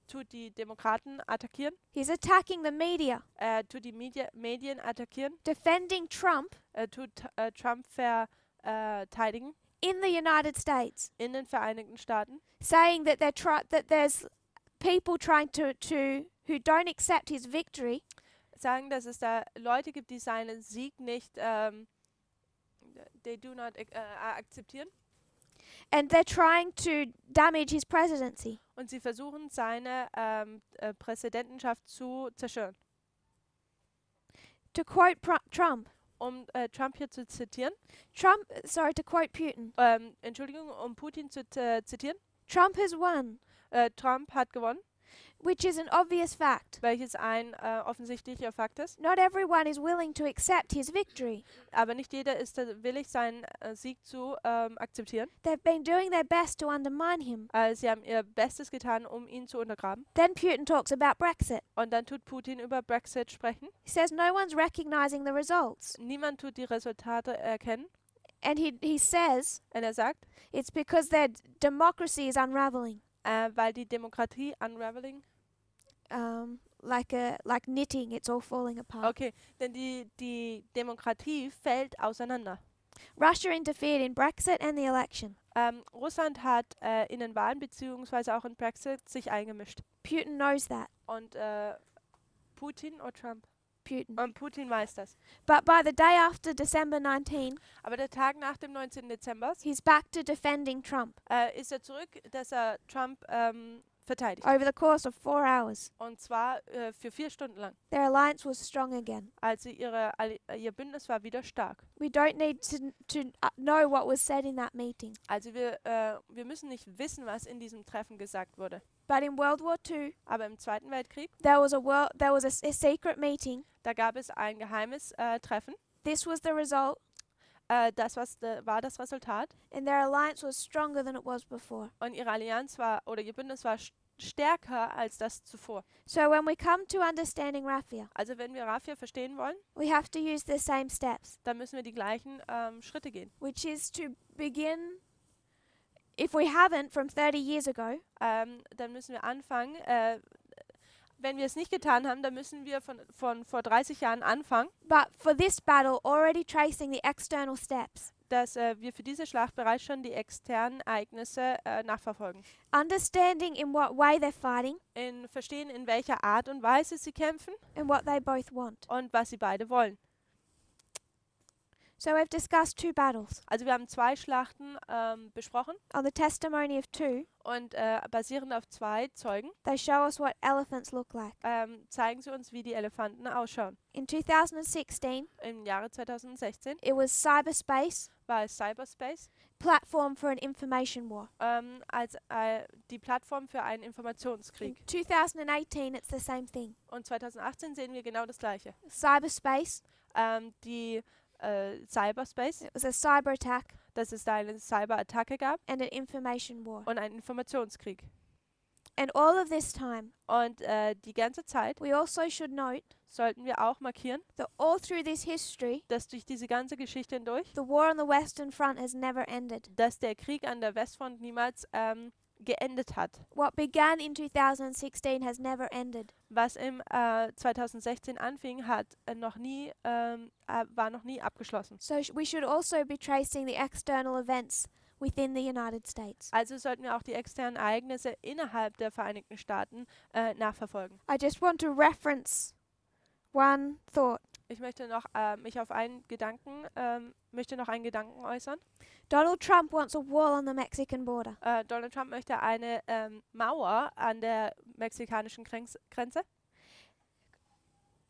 tut die Demokraten attackieren, He's attacking the media, tut die Medien attackieren, defending Trump tut Trump verteidigen in the United States, in den Vereinigten Staaten, saying that that there's people trying to who don't accept his victory, sagen, dass es da Leute gibt, die seinen Sieg nicht they do not akzeptieren and they're trying to damage his presidency. und sie versuchen, seine Präsidentenschaft zu zerstören. To quote Trump, Um Trump hier zu zitieren, to quote Putin, Entschuldigung, um Putin zu zitieren, Trump has won, Trump hat gewonnen, which is an obvious fact. welches ein offensichtlicher Fakt ist. Not everyone is willing to accept his victory. Aber nicht jeder ist willig, seinen Sieg zu akzeptieren. They've been doing their best to undermine him. Sie haben ihr Bestes getan, um ihn zu untergraben. Then Putin talks about Brexit. Und dann tut Putin über Brexit sprechen. He says no one's recognizing the results. Niemand tut die Resultate erkennen. And he says Und er sagt, it's because their democracy is unraveling. weil die Demokratie unraveling. Like knitting, it's all falling apart. Okay, denn die Demokratie fällt auseinander. Russia interfered in Brexit and the election. Russland hat in den Wahlen bzw. auch in Brexit sich eingemischt. Putin knows that. Und Putin oder Trump? Putin. Putin weiß das. But by the day after December 19, Aber der Tag nach dem 19. Dezember he's back to defending Trump ist er zurück, dass er Trump verteidigt. over the course of 4 hours. Und zwar für 4 Stunden lang. Their alliance was strong again. Also ihr Bündnis war wieder stark. We don't need to know what was said in that meeting. Also wir müssen nicht wissen, was in diesem Treffen gesagt wurde. But in World War II, Aber im Zweiten Weltkrieg, there was a secret meeting. da gab es ein geheimes Treffen. This was the result, Das war das Resultat. and their alliance was stronger than it was before. Und ihre Allianz ihr Bündnis war stärker als das zuvor. So when we come to understanding Raffia, Also wenn wir Raffia verstehen wollen, we have to use the same steps, dann müssen wir die gleichen Schritte gehen. which is to begin, if we haven't, from 30 years ago, Dann müssen wir anfangen. Wenn wir es nicht getan haben, dann müssen wir von vor 30 Jahren anfangen, but for this battle, already tracing the external steps. dass wir für diese Schlacht bereits schon die externen Ereignisse nachverfolgen. Understanding in what way they're fighting Verstehen, in welcher Art und Weise sie kämpfen and what they both want. und was sie beide wollen. So we've discussed 2 battles. Also wir haben 2 Schlachten besprochen On the testimony of 2, und basierend auf 2 Zeugen they show us what elephants look like. zeigen sie uns, wie die Elefanten ausschauen. In 2016, Im Jahre 2016 it was cyberspace, war es Cyberspace platform for an information war. als die Plattform für einen In Informationskrieg. 2018, it's the same thing. Und 2018 sehen wir genau das Gleiche. Cyberspace, Die Cyberspace, it was a cyber attack dass es da eine Cyberattacke gab and an information war. und einen Informationskrieg. And all of this time, Und die ganze Zeit we also should note sollten wir auch markieren, that all through this history, dass durch diese ganze Geschichte hindurch, the war on the Western Front has never ended. dass der Krieg an der Westfront niemals geendet hat. What began in 2016 has never ended. Was im 2016 anfing, war noch nie abgeschlossen. So we should also be tracing the external events within the United States. Also sollten wir auch die externen Ereignisse innerhalb der Vereinigten Staaten nachverfolgen. I just want to reference one thought. Ich möchte noch einen Gedanken äußern. Donald Trump wants a wall on the Mexican border. Donald Trump möchte eine Mauer an der mexikanischen Grenze.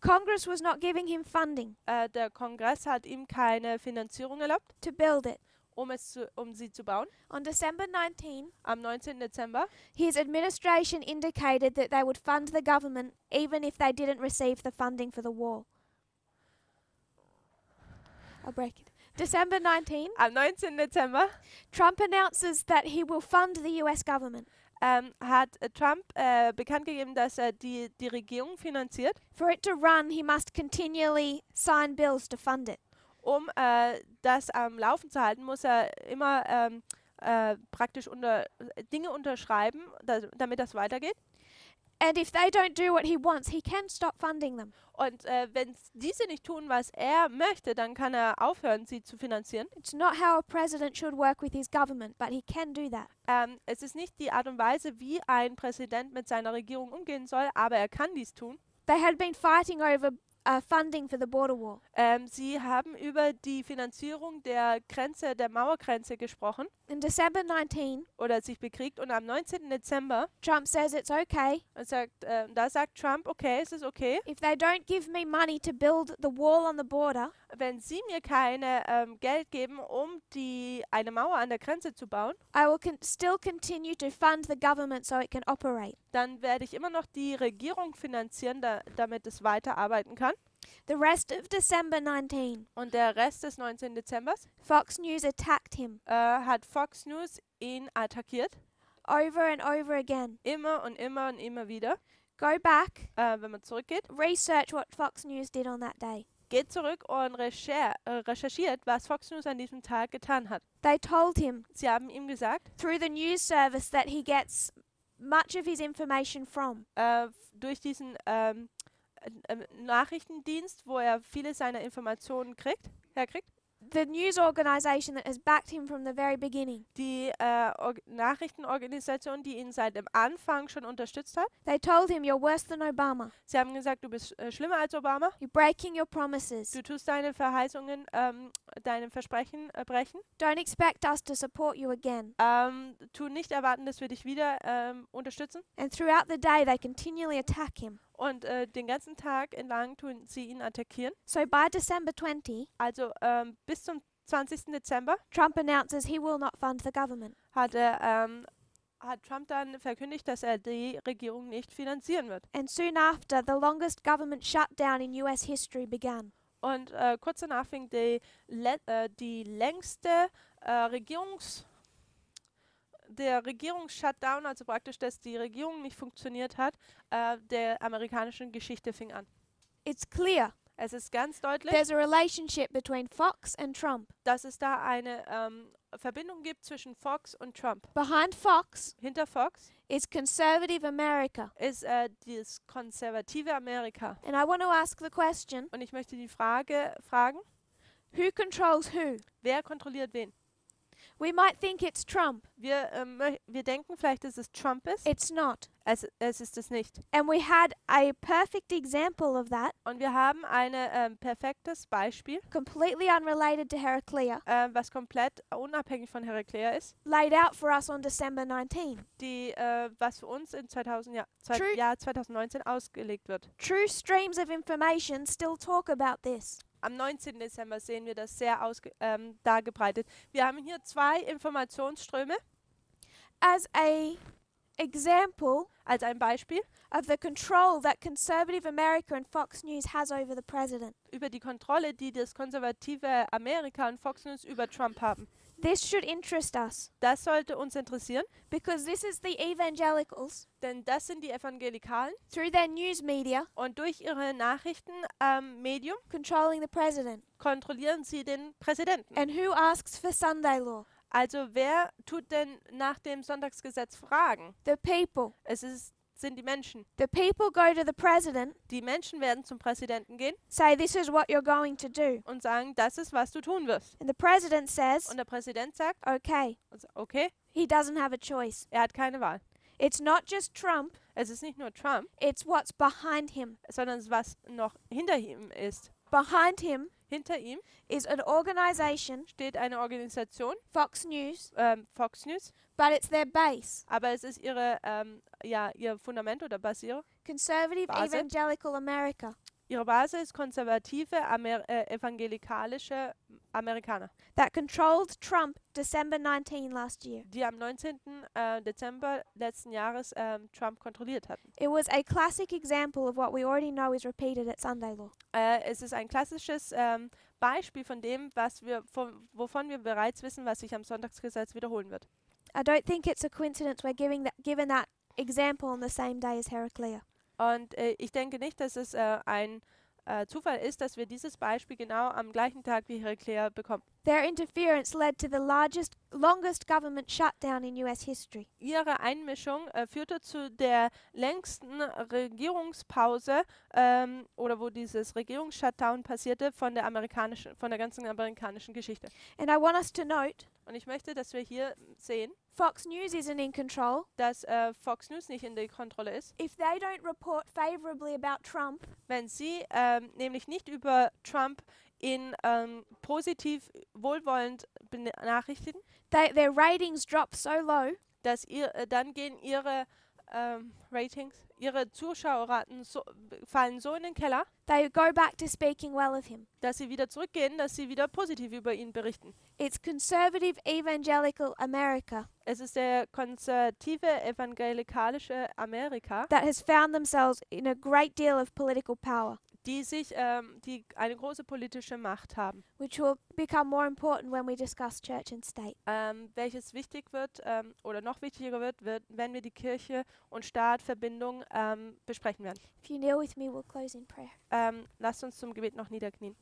Congress was not giving him funding Der Kongress hat ihm keine Finanzierung erlaubt, to build it. um sie zu bauen. On December 19, Am 19. Dezember his administration indicated that they would fund the government even if they didn't receive the funding for the wall. I'll break it. December 19, Am 19. Dezember Trump announces that he will fund the US government. hat Trump bekannt gegeben, dass er die Regierung finanziert, For it to run, he must continually sign bills to fund it. um das am Laufen zu halten, muss er immer praktisch Dinge unterschreiben, damit das weitergeht. And if they don't do what he wants, he can stop funding them. Und wenn diese nicht tun, was er möchte, dann kann er aufhören, sie zu finanzieren. It's not how a president should work with his government, but he can do that. Es ist nicht die Art und Weise, wie ein Präsident mit seiner Regierung umgehen soll, aber er kann dies tun. They had been fighting over funding for the border wall. Sie haben über die Finanzierung der Mauergrenze gesprochen In December 19, oder sich bekriegt. Und am 19. Dezember Trump says it's okay da sagt Trump, okay, es ist okay, if they don't give me money to build the wall on the border. wenn sie mir keine Geld geben, um eine Mauer an der Grenze zu bauen, I will still continue to fund the government so it can operate. dann werde ich immer noch die Regierung finanzieren, damit es weiterarbeiten kann. The rest of December 19, Und der Rest des 19. Dezembers Fox News attacked him hat Fox News ihn attackiert. over and over again. Immer und immer und immer wieder. Go back, Wenn man zurückgeht, research what Fox News did on that day. geht zurück und recherchiert, was Fox News an diesem Tag getan hat. They told him Sie haben ihm gesagt, through the news service that he gets much of his information from. durch diesen Nachrichtendienst, wo er viele seiner Informationen herkriegt, The news organization that has backed him from the very beginning. die Nachrichtenorganisation, die ihn seit dem Anfang schon unterstützt hat. They told him you're worse than Obama. Sie haben gesagt, du bist schlimmer als Obama. You're breaking your promises. Du tust deine Verheißungen, deine Versprechen brechen. Don't expect us to support you again. Tu nicht erwarten, dass wir dich wieder unterstützen. And throughout the day, they continually attack him. Und den ganzen Tag entlang tun sie ihn attackieren. So by December 20, Also bis zum 20. Dezember Trump announces he will not fund the government. hat Trump dann verkündigt, dass er die Regierung nicht finanzieren wird. And soon after, the longest government shutdown in US history began. Und kurz danach fing die längste der Regierungsshutdown, also praktisch, dass die Regierung nicht funktioniert hat, der amerikanischen Geschichte fing an. It's clear Es ist ganz deutlich, there's a relationship between Fox and Trump. dass es da eine Verbindung gibt zwischen Fox und Trump. Behind Fox Hinter Fox is conservative America. ist das konservative Amerika. And I want to ask the question, Und ich möchte die Frage fragen, who controls who? wer kontrolliert wen? We might think it's Trump. Wir denken vielleicht, dass es Trump ist. It's not. Es ist es nicht. And we had a perfect example of that, Und wir haben ein perfektes Beispiel, completely unrelated to Heraclea, was komplett unabhängig von Heraklea ist, laid out for us on December 19. was für uns im True. Jahr 2019 ausgelegt wird. True streams of information still talk about this. Am 19. Dezember sehen wir das sehr dargebreitet. Wir haben hier zwei Informationsströme As a example als ein Beispiel of the control that conservative America and Fox News has over the president. über die Kontrolle, die das konservative Amerika und Fox News über Trump haben. This should interest us Das sollte uns interessieren, because this is the evangelicals, denn das sind die Evangelikalen through their news media, und durch ihre Nachrichtenmedium controlling the president. kontrollieren sie den Präsidenten. And who asks for Sunday law? Also wer tut denn nach dem Sonntagsgesetz fragen? The people. Sind die Menschen. The people go to the president, Die Menschen werden zum Präsidenten gehen say this is what you're going to do. und sagen, das ist, was du tun wirst. And the president says, Und der Präsident sagt, okay, also, okay, he doesn't have a choice. er hat keine Wahl. It's not just Trump, Es ist nicht nur Trump, it's what's behind him. sondern es was noch hinter ihm ist. Behind him Hinter ihm is an organization, steht eine Organisation, Fox News, Fox News, but it's their base. aber es ist ihr Fundament oder Basiere. Conservative Base. Evangelical America Ihre Basis ist konservative evangelikalische Amerikaner, that controlled Trump December 19 last year. die am 19. Dezember letzten Jahres Trump kontrolliert hatten. It was a classic example of what we already know is repeated at Sunday law. Es ist ein klassisches Beispiel von dem, wovon wir bereits wissen, was sich am Sonntagsgesetz wiederholen wird. I don't think it's a coincidence we're given that example on the same day as Heraclea. Und ich denke nicht, dass es ein Zufall ist, dass wir dieses Beispiel genau am gleichen Tag wie Herakleia bekommen. Their interference led to the longest government shutdown in US history. Ihre Einmischung führte zu der längsten Regierungspause oder wo dieses Regierungsshutdown passierte von der ganzen amerikanischen Geschichte. And I want us to note, Und ich möchte, dass wir hier sehen, Fox News isn't in control. dass Fox News nicht in der Kontrolle ist. If they don't report favorably about Trump, Wenn sie nämlich nicht über Trump in positiv wohlwollend benachrichtigen, their ratings drop so low dass dann gehen ihre Ratings, ihre Zuschauerraten fallen so in den Keller, they go back to speaking well of him. dass sie wieder zurückgehen, dass sie wieder positiv über ihn berichten. It's conservative evangelical America Es ist der konservative evangelikalische Amerika, that has found themselves in a great deal of political power, die eine große politische Macht haben, which will become more important when we discuss church and state. welches wichtig wird oder noch wichtiger wird, wenn wir die Kirche und Staat-Verbindung besprechen werden. If you kneel with me, we'll close in prayer. Lasst uns zum Gebet noch niederknien.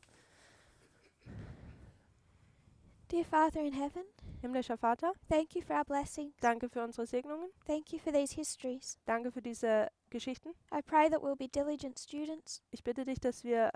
Dear Father in heaven, Himmlischer Vater, thank you for our blessings. danke für unsere Segnungen, Thank you for these histories. danke für diese Geschichten. I pray that we'll be diligent students, Ich bitte dich, dass wir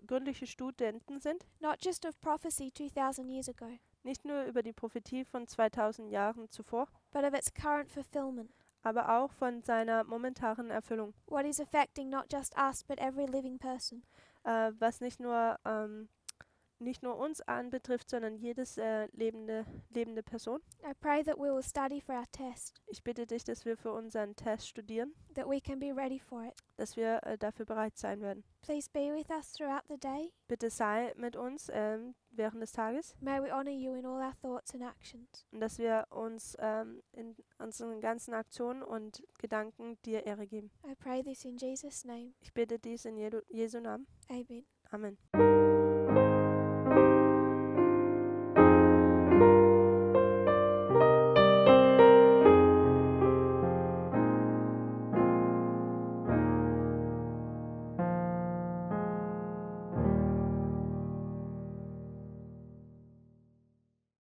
gründliche Studenten sind, not just of prophecy 2000 years ago, nicht nur über die Prophetie von 2000 Jahren zuvor, but of its current fulfillment, aber auch von seiner momentanen Erfüllung, what is affecting not just us, but every living person. was nicht nur uns anbetrifft, sondern jedes lebende Person. I pray that we will study for our test, Ich bitte dich, dass wir für unseren Test studieren, that we can be ready for it. dass wir dafür bereit sein werden. Please be with us throughout the day. Bitte sei mit uns während des Tages May we honor you in all our thoughts and actions. und dass wir uns in unseren ganzen Aktionen und Gedanken dir Ehre geben. I pray this in Jesus' name. Ich bitte dies in Jesu Namen. Amen. Amen.